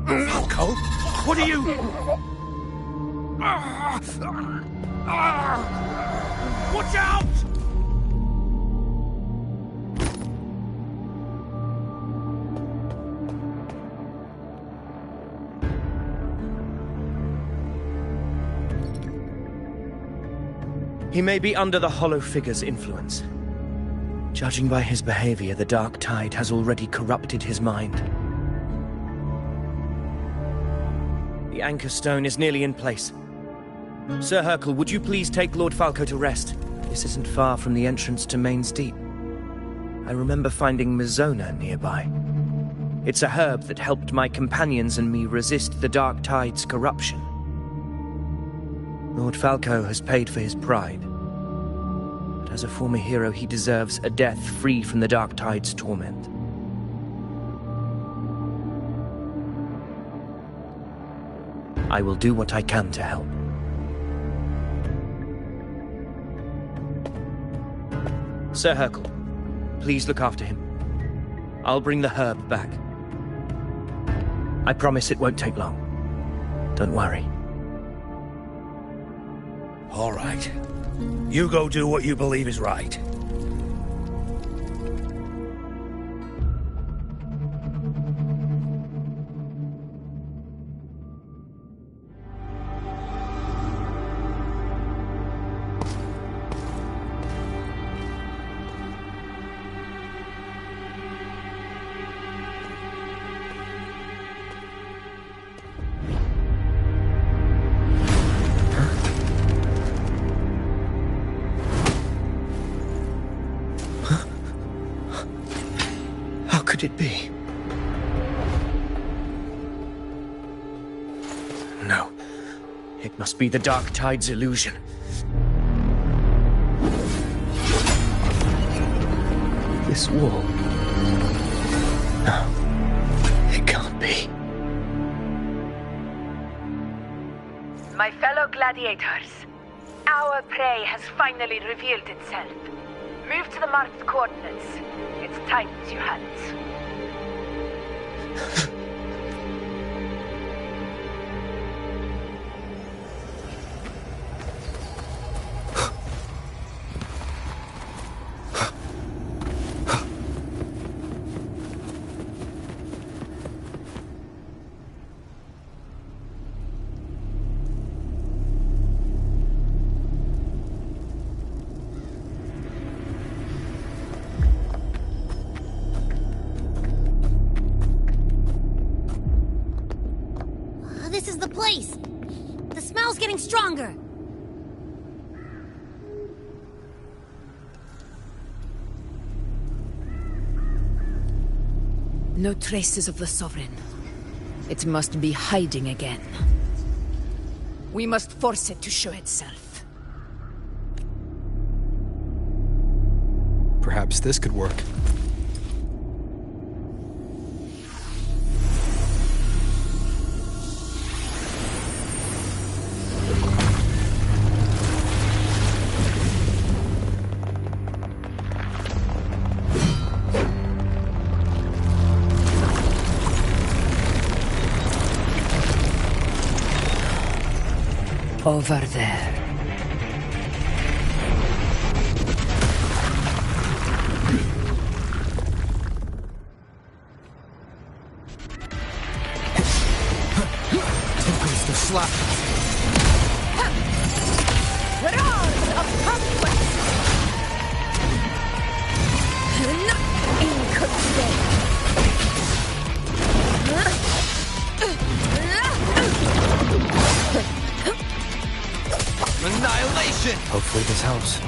Falco, what are you... Watch out! He may be under the Hollow Figure's influence. Judging by his behavior, the Dark Tide has already corrupted his mind. The anchor stone is nearly in place. Sir Hercule, would you please take Lord Falco to rest? This isn't far from the entrance to Main's Deep. I remember finding Mizona nearby. It's a herb that helped my companions and me resist the Dark Tide's corruption. Lord Falco has paid for his pride. But as a former hero, he deserves a death free from the Dark Tide's torment. I will do what I can to help. Sir Hercule, please look after him. I'll bring the herb back. I promise it won't take long. Don't worry. All right. You go do what you believe is right. How could it be? No. It must be the Dark Tide's illusion. This wall. No. It can't be. My fellow gladiators, our prey has finally revealed itself. Move to the marked coordinates. It's tightens your hands. This is the place! The smell's getting stronger! No traces of the Sovereign. It must be hiding again. We must force it to show itself. Perhaps this could work. Over there. Tickles the slap. Roar of conquest! Annihilation! Hopefully this helps.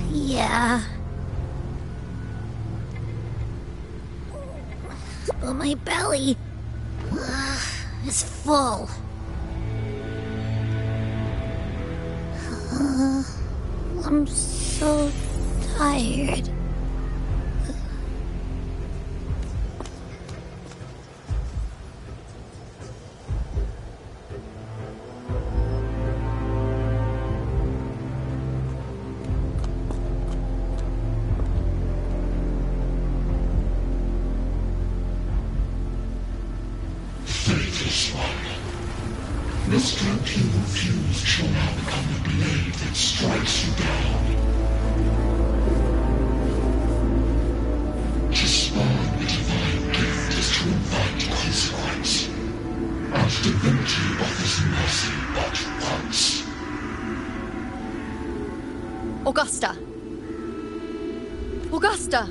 Yeah. But my belly is full. I'm so tired. Faithless one. The strength you refuse shall now become the blade that strikes you down. To spawn a divine gift is to invite consequence. And divinity offers mercy but once. Augusta! Augusta!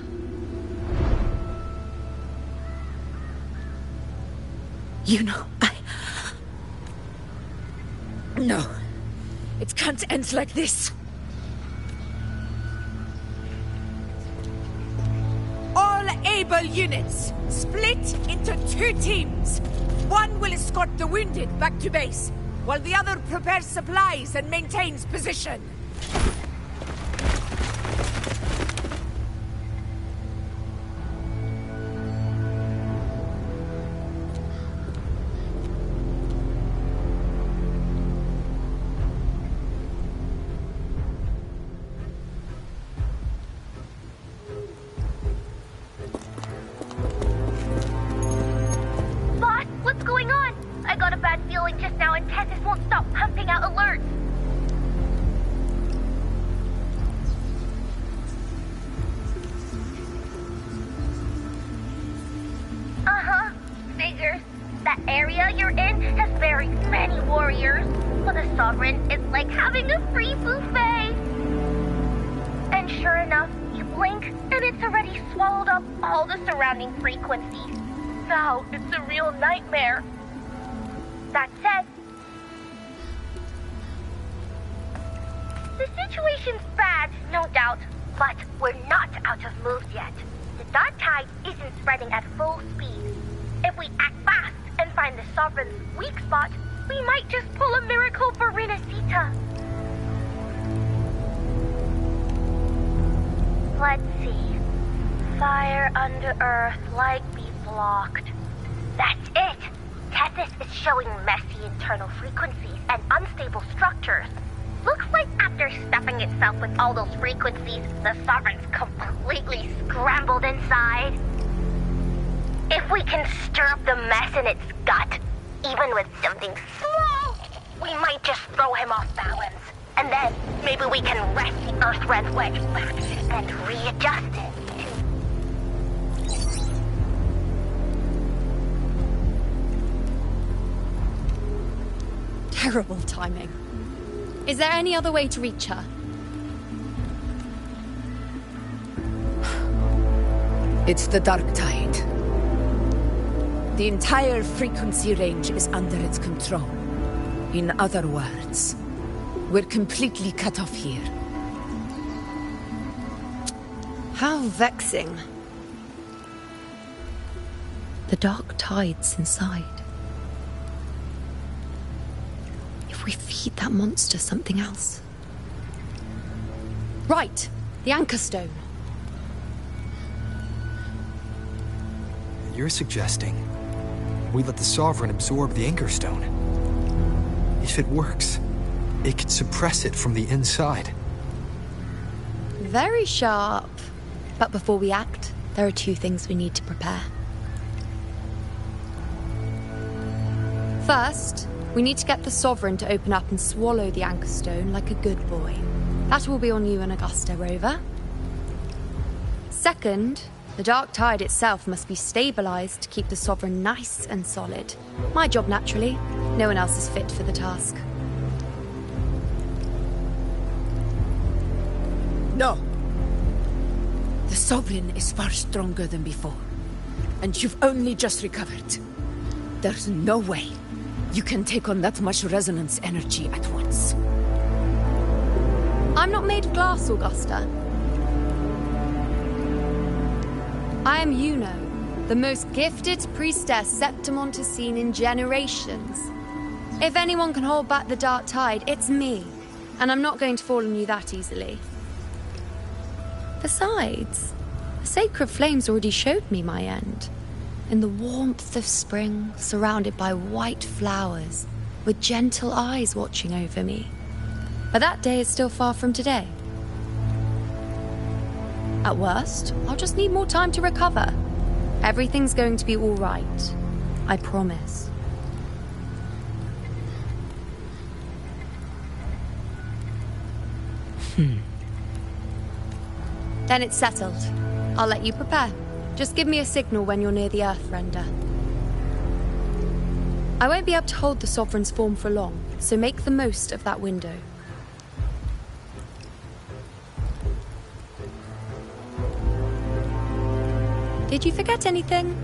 You know, No. It can't end like this. All able units, split into 2 teams. One will escort the wounded back to base, while the other prepares supplies and maintains position. Terrible timing. Is there any other way to reach her? It's the Dark Tide. The entire frequency range is under its control. In other words, we're completely cut off here. How vexing. The Dark Tide's inside. If we feed that monster something else. Right, the Anchor Stone. You're suggesting we let the Sovereign absorb the Anchor Stone. If it works, it could suppress it from the inside. Very sharp. But before we act, there are 2 things we need to prepare. First, we need to get the Sovereign to open up and swallow the Anchor Stone like a good boy. That will be on you and Augusta, Rover. Second, the Dark Tide itself must be stabilized to keep the Sovereign nice and solid. My job, naturally. No one else is fit for the task. No. The Sovereign is far stronger than before. And you've only just recovered. There's no way you can take on that much resonance energy at once. I'm not made of glass, Augusta. I am Yuno, the most gifted priestess Septimont has seen in generations. If anyone can hold back the Dark Tide, it's me. and I'm not going to fall on you that easily. Besides, the sacred flames already showed me my end. In the warmth of spring, surrounded by white flowers, with gentle eyes watching over me. But that day is still far from today. At worst, I'll just need more time to recover. Everything's going to be all right. I promise. Then it's settled. I'll let you prepare. Just give me a signal when you're near the Earthrender. I won't be able to hold the Sovereign's form for long, so make the most of that window. Did you forget anything?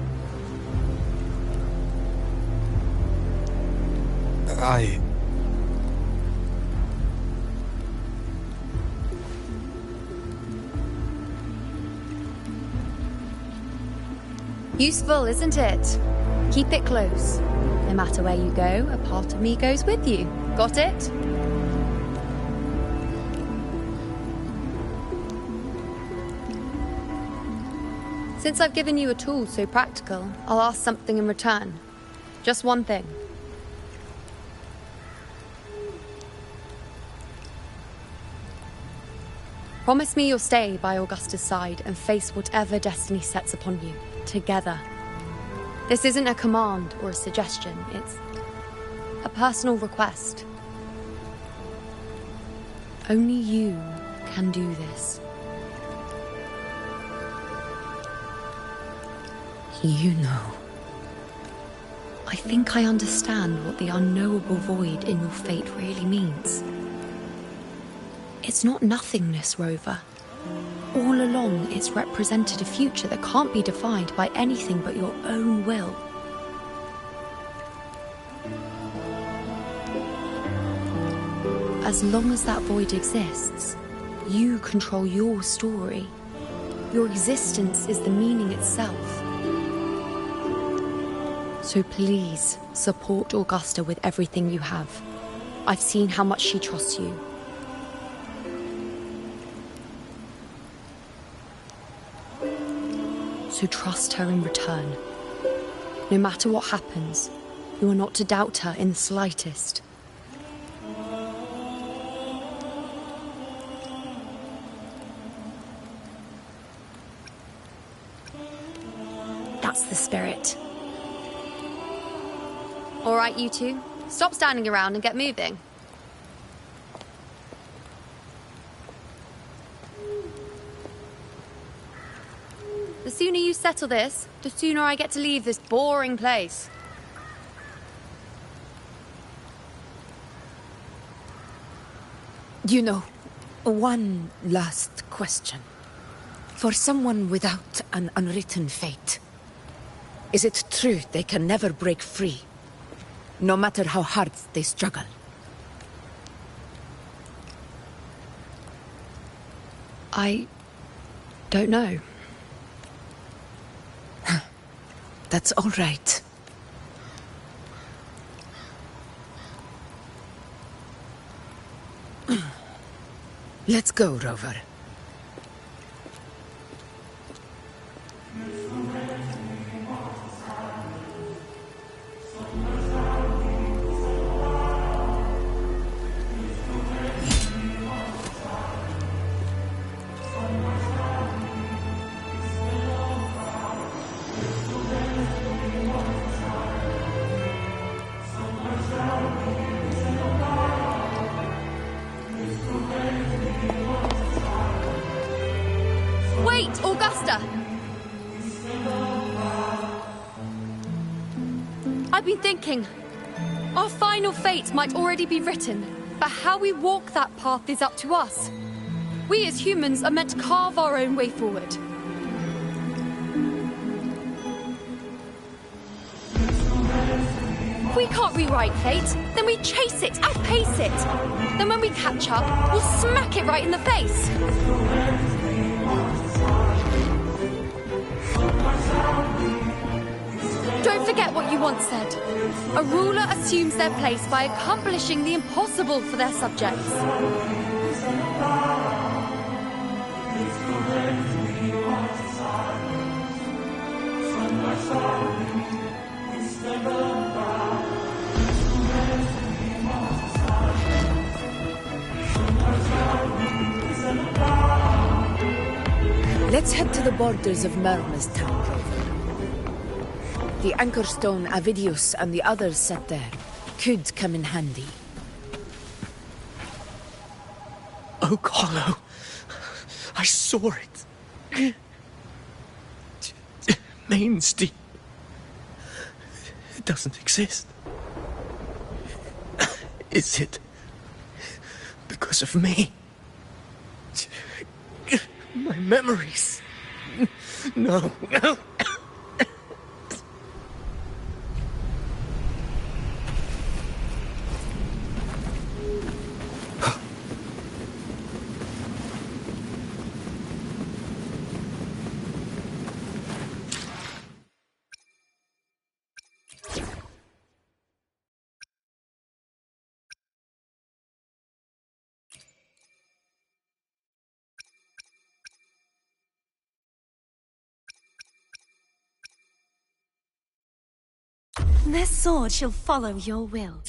Useful, isn't it? Keep it close. No matter where you go, a part of me goes with you. Got it? Since I've given you a tool so practical, I'll ask something in return. Just one thing. Promise me you'll stay by Augusta's side and face whatever destiny sets upon you, together. This isn't a command or a suggestion, it's a personal request. Only you can do this. You know. I think I understand what the unknowable void in your fate really means. It's not nothingness, Rover. All along, it's represented a future that can't be defined by anything but your own will. As long as that void exists, you control your story. Your existence is the meaning itself. So please, support Augusta with everything you have. I've seen how much she trusts you. So trust her in return. No matter what happens, you are not to doubt her in the slightest. That's the spirit. All right, you two. Stop standing around and get moving. The sooner you settle this, the sooner I get to leave this boring place. You know, one last question. For someone without an unwritten fate, is it true they can never break free, no matter how hard they struggle? I don't know. That's all right. Let's go, Rover. Wait, Augusta! I've been thinking. Our final fate might already be written, but how we walk that path is up to us. We as humans are meant to carve our own way forward. If we can't rewrite fate, then we chase it, outpace it. Then when we catch up, we'll smack it right in the face. Don't forget what you once said, a ruler assumes their place by accomplishing the impossible for their subjects. Let's head to the borders of Myrma's town, Rover. The anchor stone Avidius and the others set there could come in handy. Oak Hollow. I saw it. Main's Deep. It doesn't exist. Is it because of me? My memories. No. This sword shall follow your will.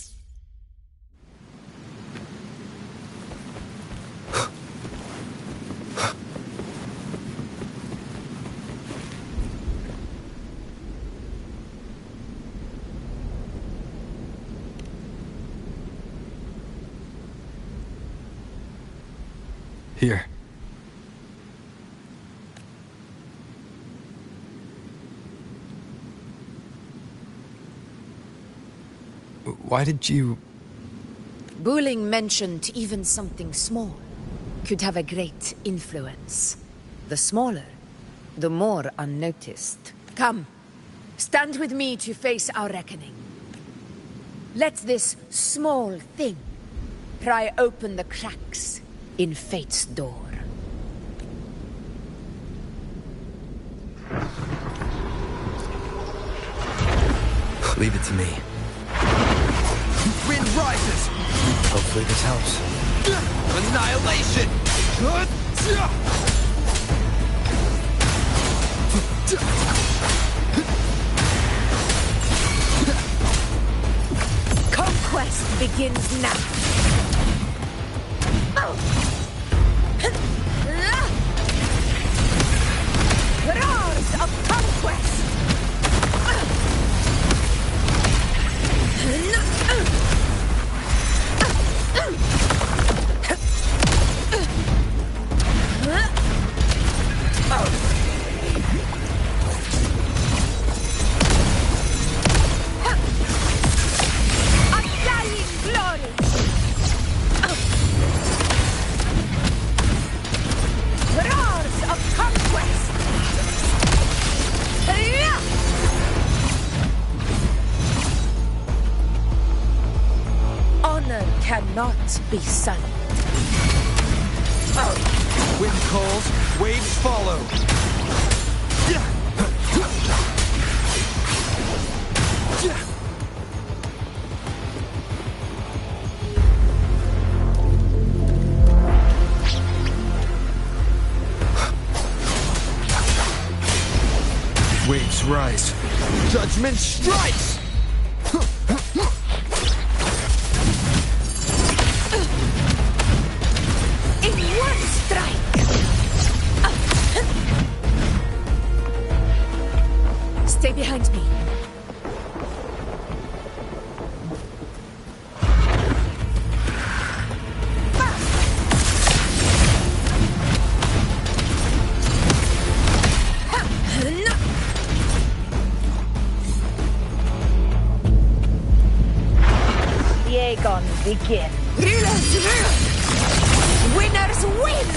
Here. Why did you... Buling mentioned even something small could have a great influence. The smaller, the more unnoticed. Come, stand with me to face our reckoning. Let this small thing pry open the cracks in fate's door. Leave it to me. Wind rises! Hopefully this helps. Annihilation! Conquest begins now. Roars of conquest! Cannot be silent. Wind calls, waves follow. Waves rise. Judgment strikes! Stay behind me. The Aegon begin. Rulers rule! Winners win!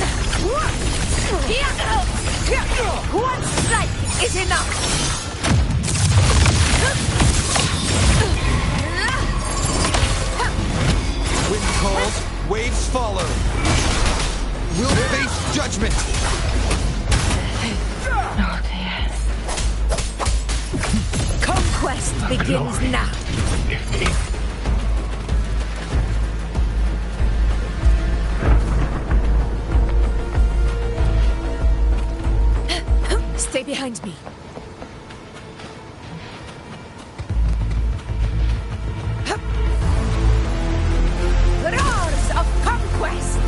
One strike is enough! Wind calls, waves follow. We'll face judgment. Conquest test begins now. Stay behind me. The roars of conquest!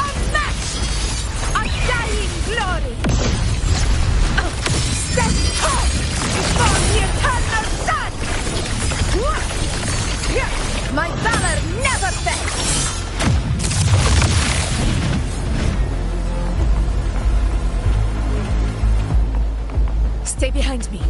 Unmatched! Undying glory! Step forth before the eternal sun! My valor never fails! Stay behind me.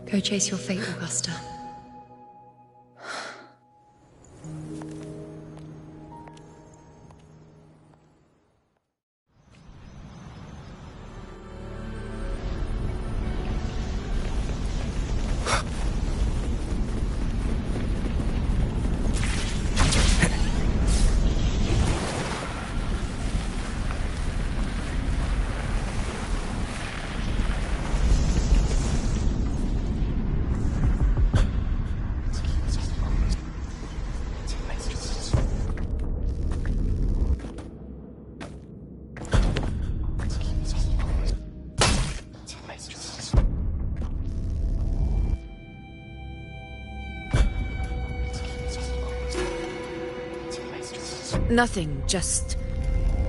Go chase your fate, Augusta. Nothing, just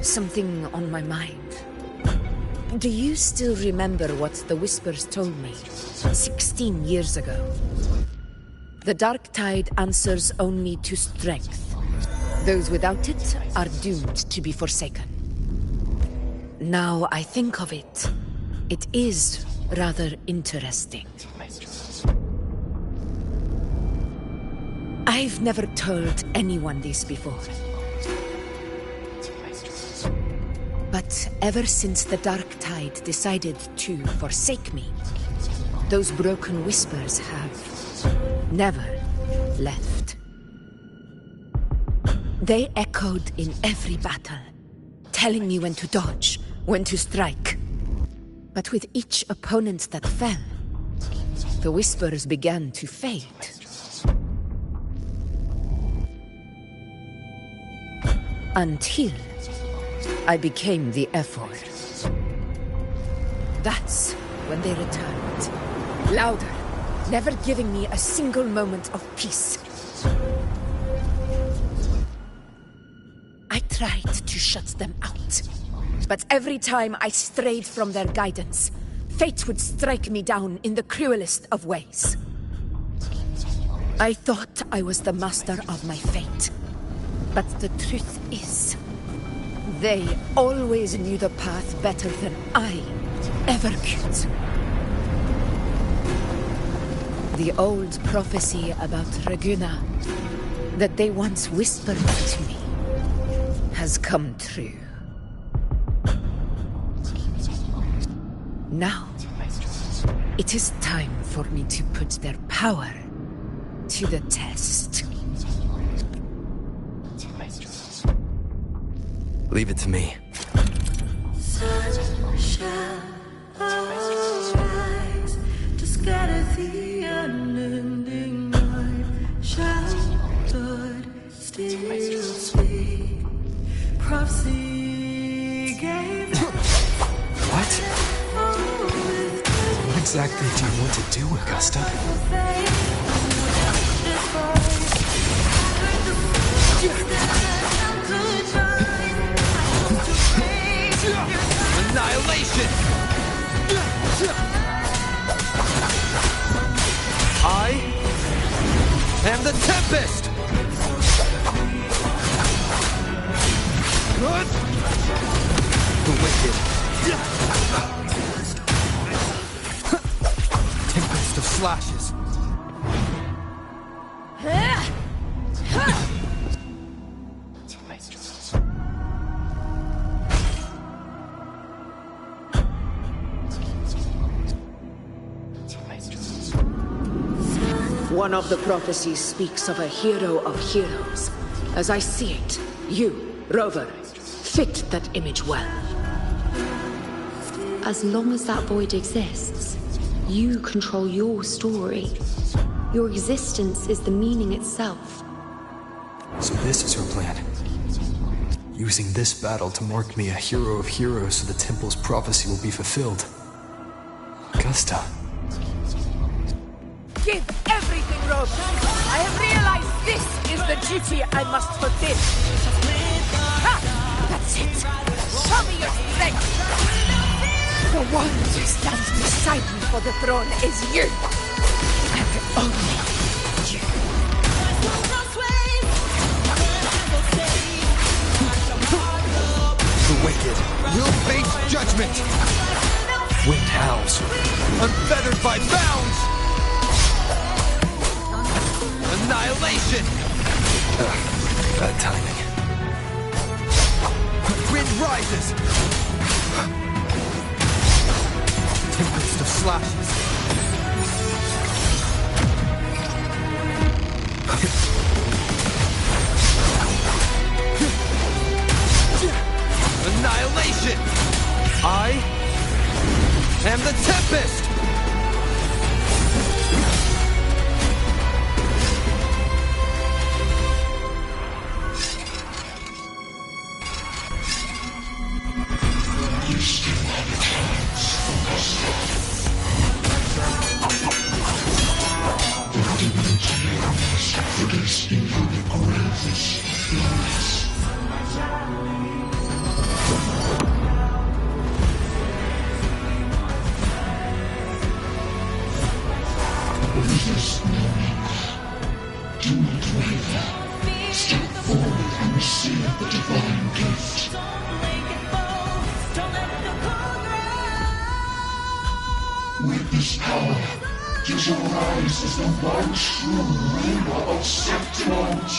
something on my mind. Do you still remember what the Whispers told me 16 years ago? The Dark Tide answers only to strength. Those without it are doomed to be forsaken. Now I think of it, it is rather interesting. I've never told anyone this before. But ever since the Dark Tide decided to forsake me, those broken whispers have never left. They echoed in every battle, telling me when to dodge, when to strike. But with each opponent that fell, the whispers began to fade. Until I became the F4. That's when they returned. Louder, never giving me a single moment of peace. I tried to shut them out, but every time I strayed from their guidance, fate would strike me down in the cruelest of ways. I thought I was the master of my fate, but the truth is, they always knew the path better than I ever could. The old prophecy about Reguna, that they once whispered to me, has come true. Now, it is time for me to put their power to the test. Leave it to me. Shadows rise to scatter the unending night. Shattered, still speak. Prophecy gave. What? What exactly do you want to do, Augusta? Annihilation! I am the Tempest! The wicked. Tempest of slashes. One of the prophecies speaks of a hero of heroes. As I see it, you, Rover, fit that image well. As long as that void exists, you control your story. Your existence is the meaning itself. So this is her plan. Using this battle to mark me a hero of heroes so the temple's prophecy will be fulfilled. Augusta. Give everything, Rover. I have realized this is the duty I must fulfill. Ha! That's it. Show me your strength. The one who stands beside me for the throne is you. And only you. The wicked will face judgment. Wind howls, unfettered by bounds. Annihilation! Bad timing. Wind rises! Tempest of slashes. Annihilation! I am the Tempest! With this power, you shall rise as the one true ruler of Septimont.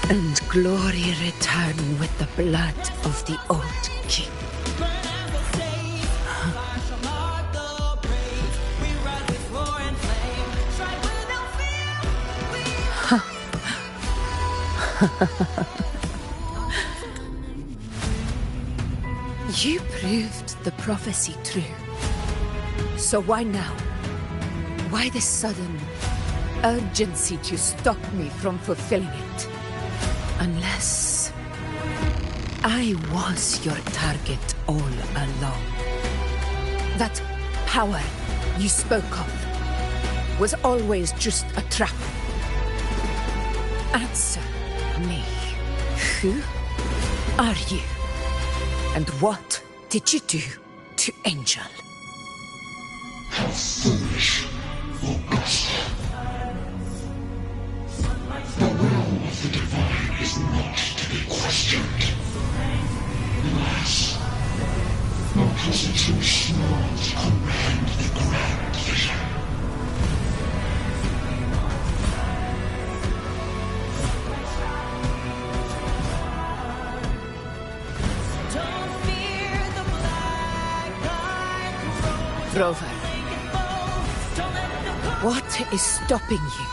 And glory return with the blood of the old king. You proved the prophecy true. So why now? Why this sudden urgency to stop me from fulfilling it? Unless I was your target all along. That power you spoke of was always just a trap. Answer me. Who are you? And what did you do to Angel? How foolish, Augusta. The will of the divine is not to be questioned. Alas, because it's too small to comprehend the grand vision. Rover. What is stopping you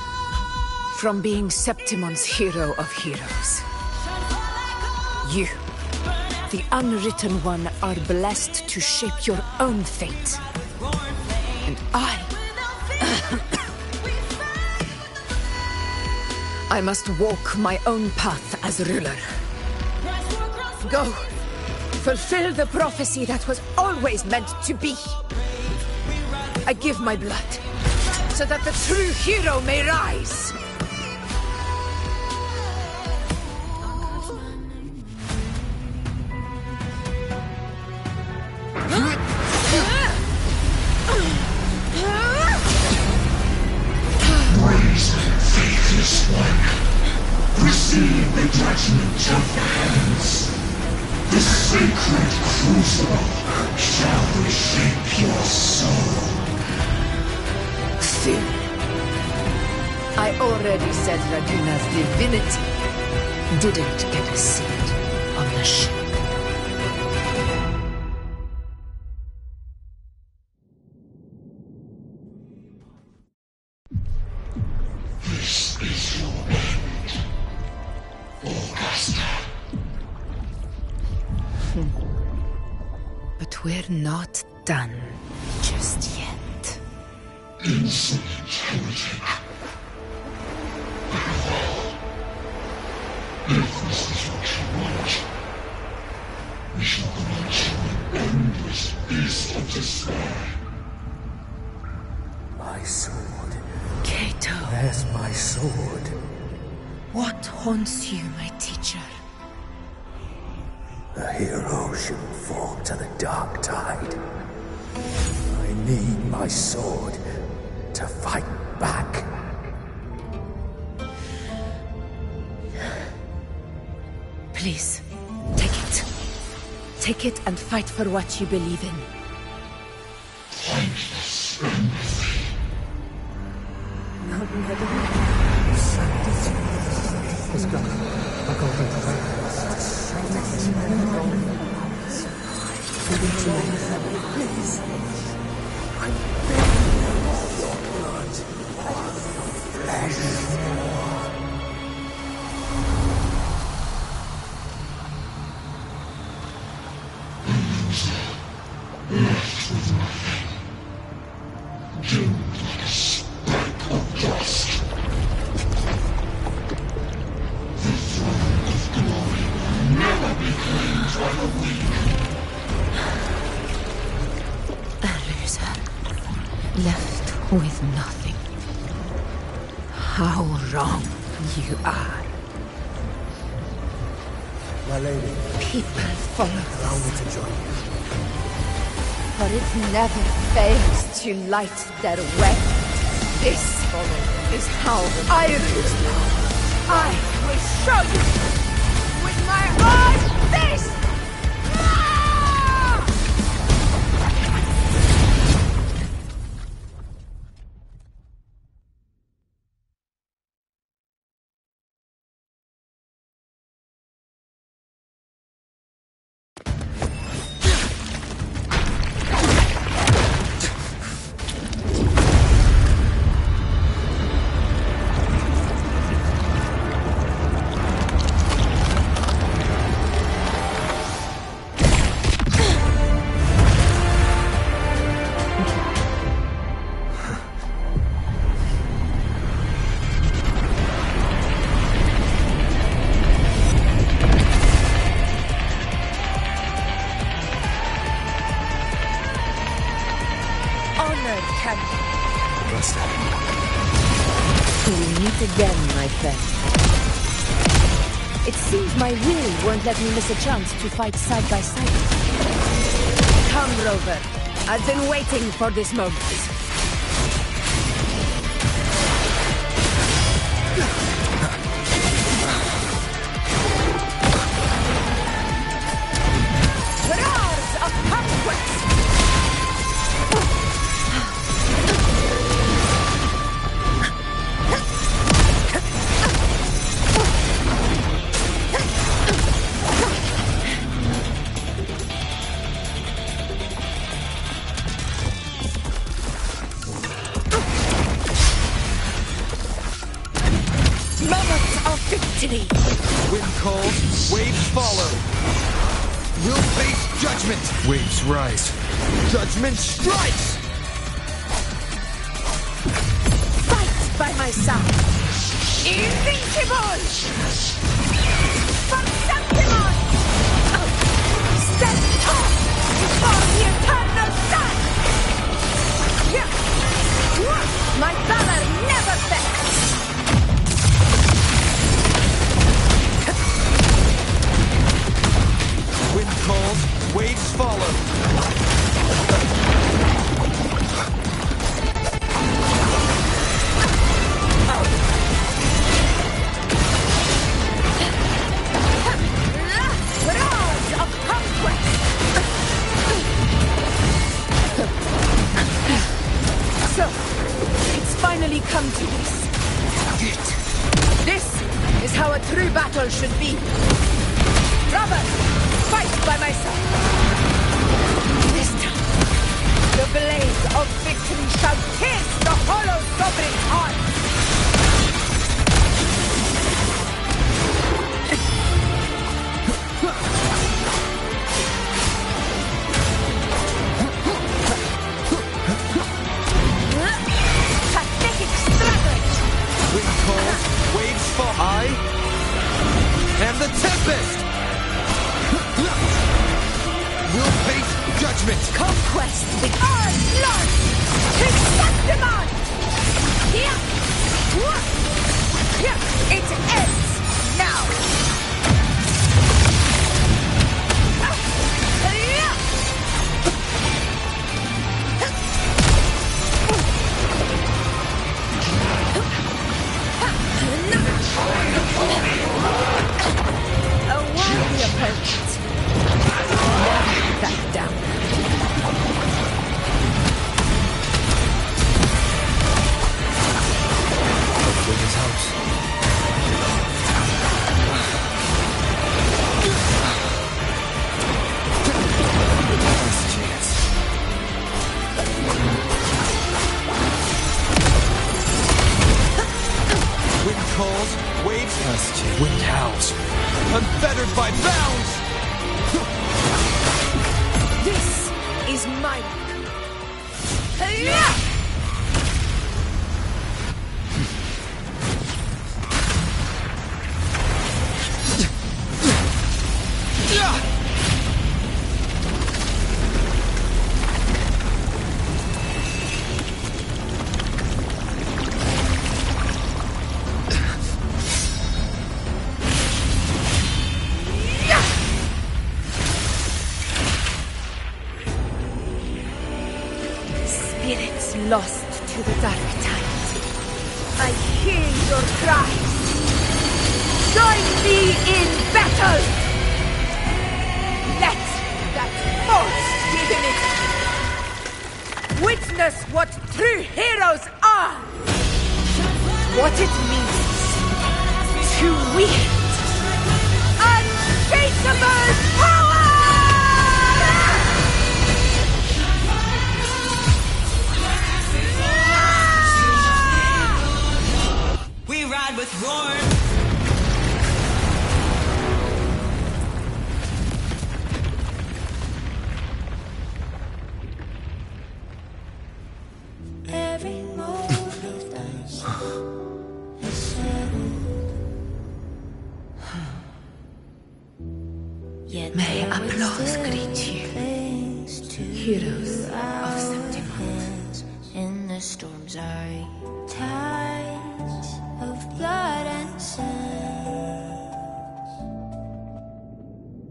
from being Septimon's hero of heroes? You, the unwritten one, are blessed to shape your own fate. And I must walk my own path as ruler. Go, fulfill the prophecy that was always meant to be. I give my blood, so that the true hero may rise. Faithless one, receive the judgment of the hands. The sacred crucible shall reshape your soul. Soon. I already said Raguna's divinity didn't get a seat on the ship. This is your end, Augusta. But we're not done just yet. Insolent heretic. If this is what you want, we shall grant you an endless beast of despair. My sword. Cato. Where's my sword? What haunts you, my teacher? A hero shouldn't fall to the dark tide. I need my sword to fight back. Please, take it. Take it and fight for what you believe in. Pointless empathy. Let's go. I'll go please. I beg your blood. Flesh. Left with nothing. Doomed like a speck of dust. The throne of glory will never be claimed by the weak. A loser. Left with nothing. How wrong you are. My lady. People follow Allow me to join you. For it never fails to light their way. This is how I lose now. I will show you with my own fist! We'll meet again, my friend. It seems my will won't let me miss a chance to fight side by side. Come, Rover. I've been waiting for this moment. Roars of conquest! Waves follow. We'll face judgment. Waves rise. Judgment strikes! Fight by my side. Invincible! Perceptimon! Stand tall before the eternal sun! My valor never fails! Wind calls, waves follow. Roars of conquest! So, it's finally come to this. This is how a true battle should be. Brothers, fight by my side. This time, the blaze of victory shall pierce the hollow sovereign's heart. Pathetic struggle! Wind calls, waves fall. I am the Tempest! We'll face judgment! Conquest with our blood! Perceptimon! Here! Here! It ends now! A worthy opponent. Never back down. Hopefully this helps. Last chance. Wind calls, waves Last chance. wind howls. Unfettered by bounds! This is my spirits lost to the dark tide. I hear your cries. Join me in battle! Let that force divinity witness what true heroes are! What it means to wield untraceable power! We ride with roar. Every moment is May applause greet you, heroes of Septimon. in the storms are tides of blood and sand.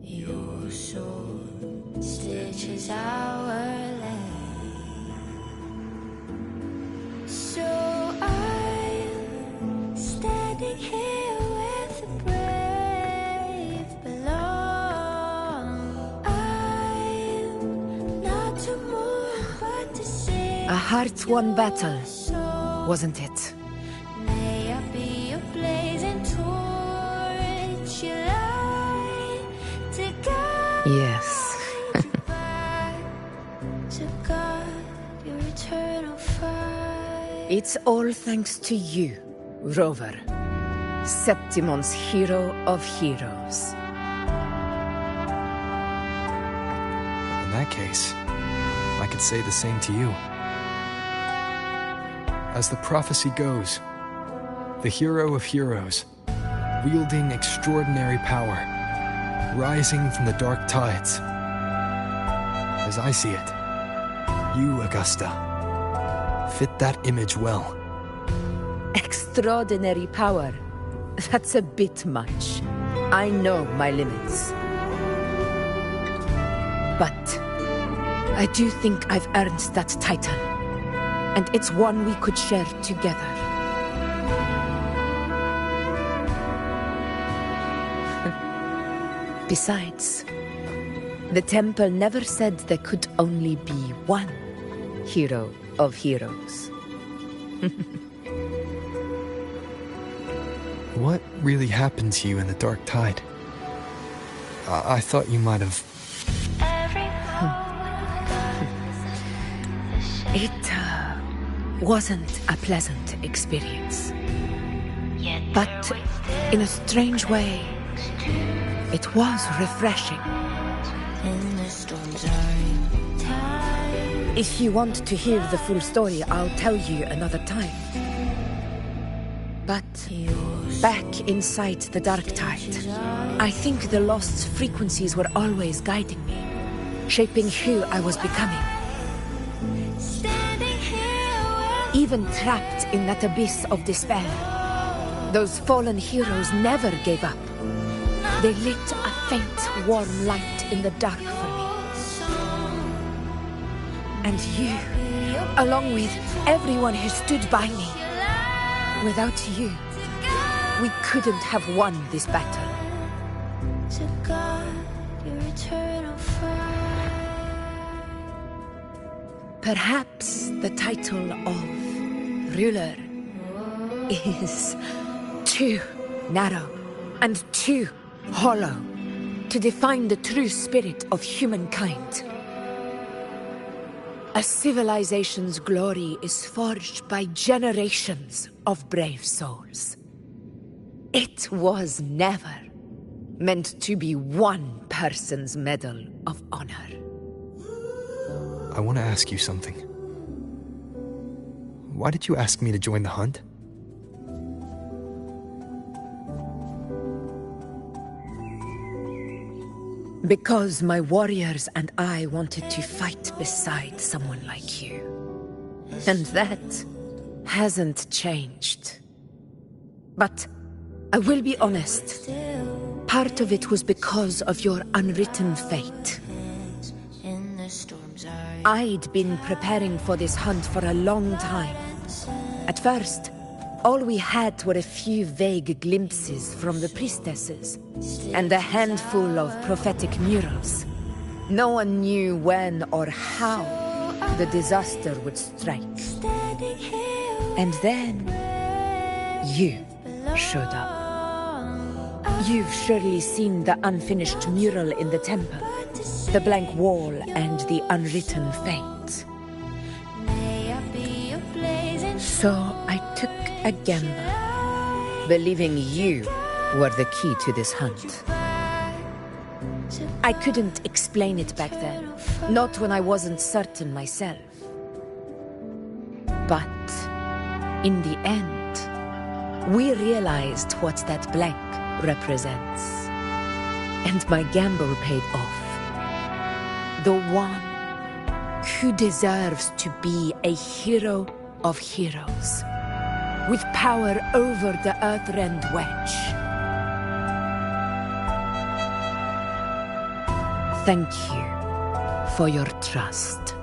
Your sword stitches our land. So I'm standing here with the brave belong. I'm not to move but to sing. A heart-won battle, wasn't it? May I be a blazing torch, you light to guide Yes. you back to God, your eternal fire. It's all thanks to you, Rover. Septimon's hero of heroes. that case, I could say the same to you. As the prophecy goes, the hero of heroes, wielding extraordinary power, rising from the dark tides. As I see it, you, Augusta, fit that image well. Extraordinary power. That's a bit much. I know my limits. But I do think I've earned that title. And it's one we could share together. Besides, the temple never said there could only be one hero of heroes. What really happened to you in the Dark Tide? I thought you might have... It wasn't a pleasant experience. But in a strange way, it was refreshing. If you want to hear the full story, I'll tell you another time. But back inside the Dark Tide, I think the lost frequencies were always guiding me, shaping who I was becoming. Even trapped in that abyss of despair, those fallen heroes never gave up. They lit a faint, warm light in the dark for me. And you, along with everyone who stood by me. Without you, we couldn't have won this battle. To God, your eternal fire. Perhaps the title of ruler is too narrow and too hollow to define the true spirit of humankind. A civilization's glory is forged by generations of brave souls. It was never meant to be one person's medal of honor. I want to ask you something. Why did you ask me to join the hunt? Because my warriors and I wanted to fight beside someone like you. And that hasn't changed. But I will be honest. Part of it was because of your unwritten fate. I'd been preparing for this hunt for a long time. At first, all we had were a few vague glimpses from the priestesses, and a handful of prophetic murals. No one knew when or how the disaster would strike. And then, you showed up. You've surely seen the unfinished mural in the temple, the blank wall and the unwritten fate. So I took a gamble, believing you were the key to this hunt. I couldn't explain it back then, not when I wasn't certain myself. But in the end, we realized what that blank represents. And my gamble paid off. The one who deserves to be a hero of heroes, with power over the Earthrend Wedge. Thank you for your trust.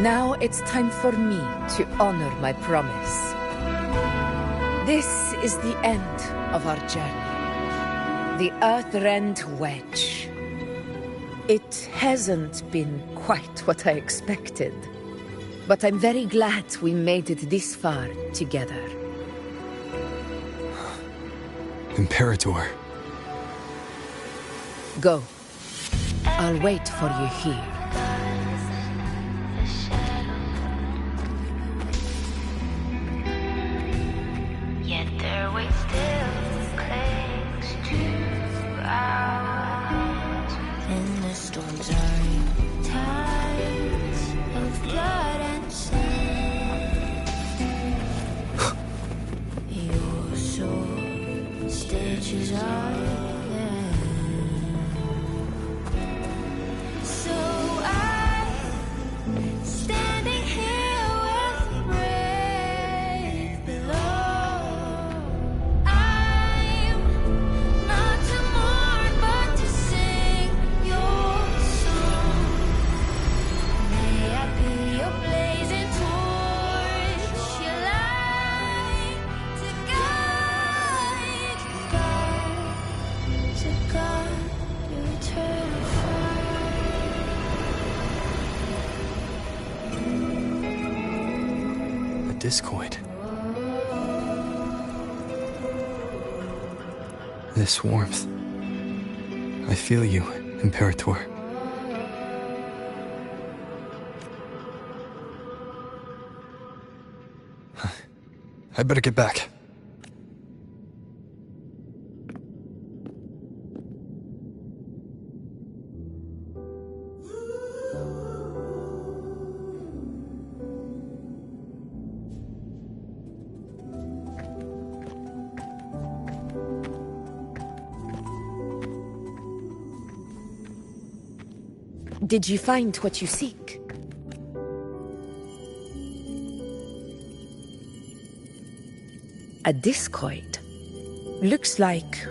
Now it's time for me to honor my promise. This is the end of our journey. The Earthrend Wedge. It hasn't been quite what I expected, but I'm very glad we made it this far together. Imperator. Go. I'll wait for you here. Stitches island. So I'm standing here with brave below. I'm not to mourn, but to sing your song. May I be your blazing torch, your light to guide your eternal A discoid. This warmth. I feel you, Imperator. I better get back. Did you find what you seek? A discoid. Looks like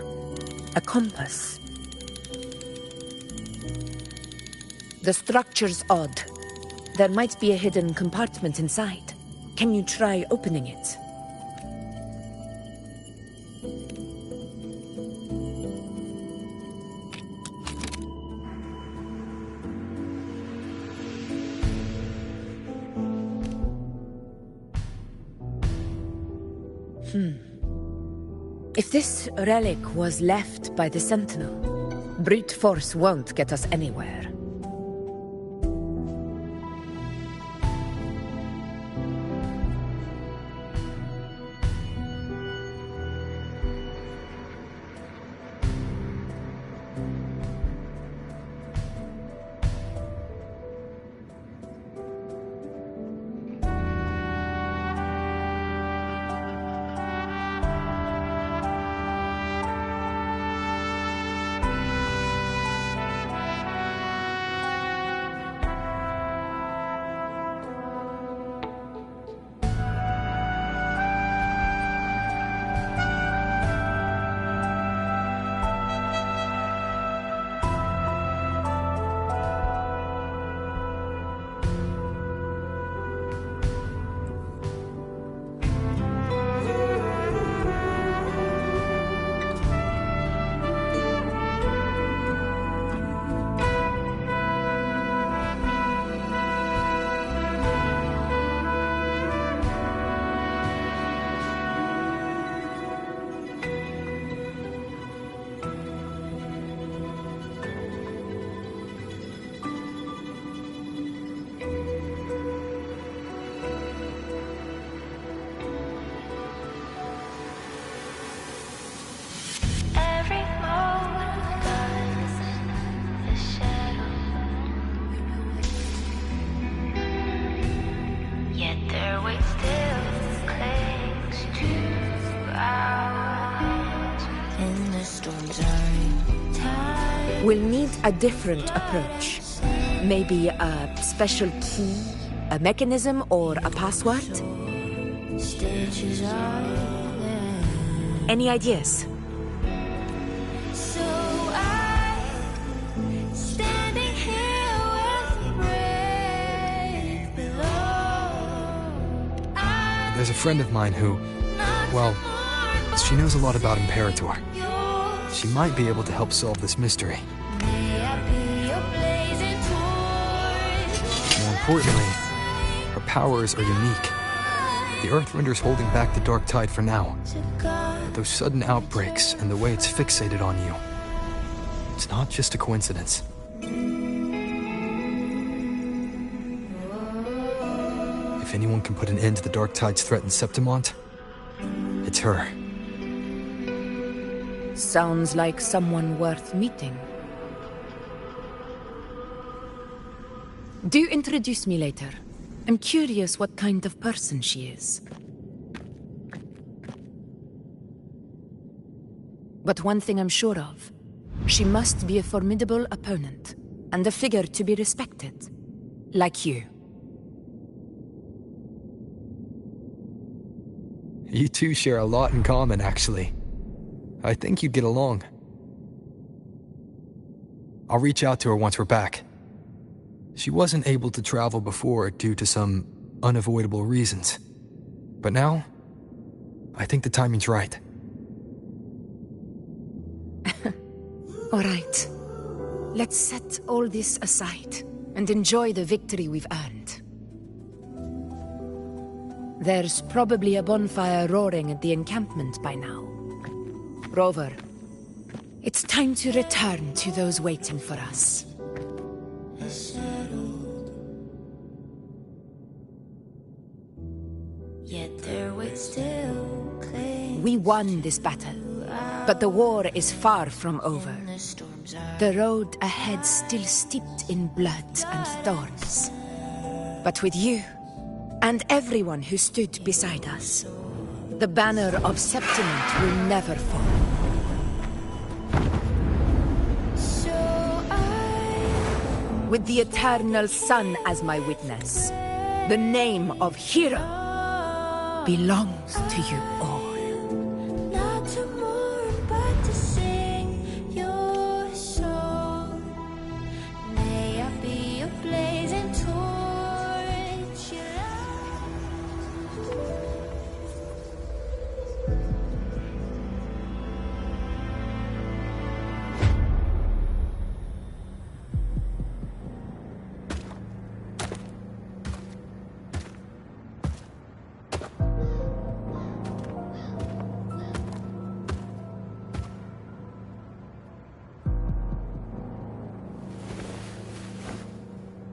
a compass. The structure's odd. There might be a hidden compartment inside. Can you try opening it? If this relic was left by the Sentinel, brute force won't get us anywhere. We'll need a different approach. Maybe a special key, a mechanism, or a password? Any ideas? There's a friend of mine who, well, she knows a lot about Imperator. She might be able to help solve this mystery. More importantly, her powers are unique. The Earthrender's holding back the Dark Tide for now. But those sudden outbreaks and the way it's fixated on you, it's not just a coincidence. If anyone can put an end to the Dark Tide's threat in Septimont, it's her. Sounds like someone worth meeting. Do introduce me later. I'm curious what kind of person she is. But one thing I'm sure of. She must be a formidable opponent, and a figure to be respected. Like you. You two share a lot in common, actually. I think you'd get along. I'll reach out to her once we're back. She wasn't able to travel before due to some unavoidable reasons. But now, I think the timing's right. All right. Let's set all this aside and enjoy the victory we've earned. There's probably a bonfire roaring at the encampment by now. Rover, it's time to return to those waiting for us. Yet their weight still clings. We won this battle, but the war is far from over. The road ahead still steeped in blood and thorns. But with you, and everyone who stood beside us, the banner of Septiment will never fall. With the eternal sun as my witness, the name of hero belongs to you all. Not to mourn, but to sing your song. May I be a blazing torch.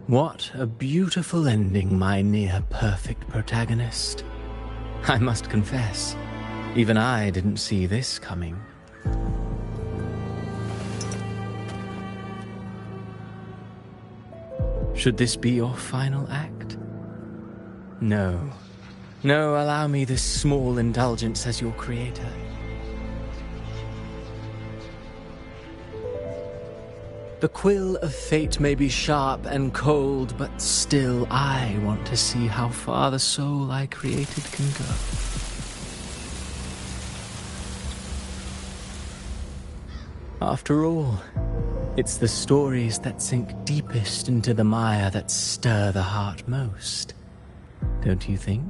What a beautiful ending, my near-perfect protagonist. I must confess, even I didn't see this coming. Should this be your final act? No. No, allow me this small indulgence as your creator. The quill of fate may be sharp and cold, but still I want to see how far the soul I created can go. After all, it's the stories that sink deepest into the mire that stir the heart most, don't you think?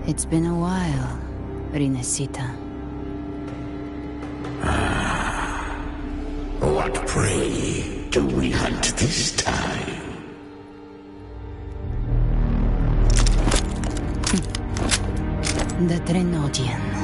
It's been a while, Rinesita. What prey do we hunt this time? The Drenodian.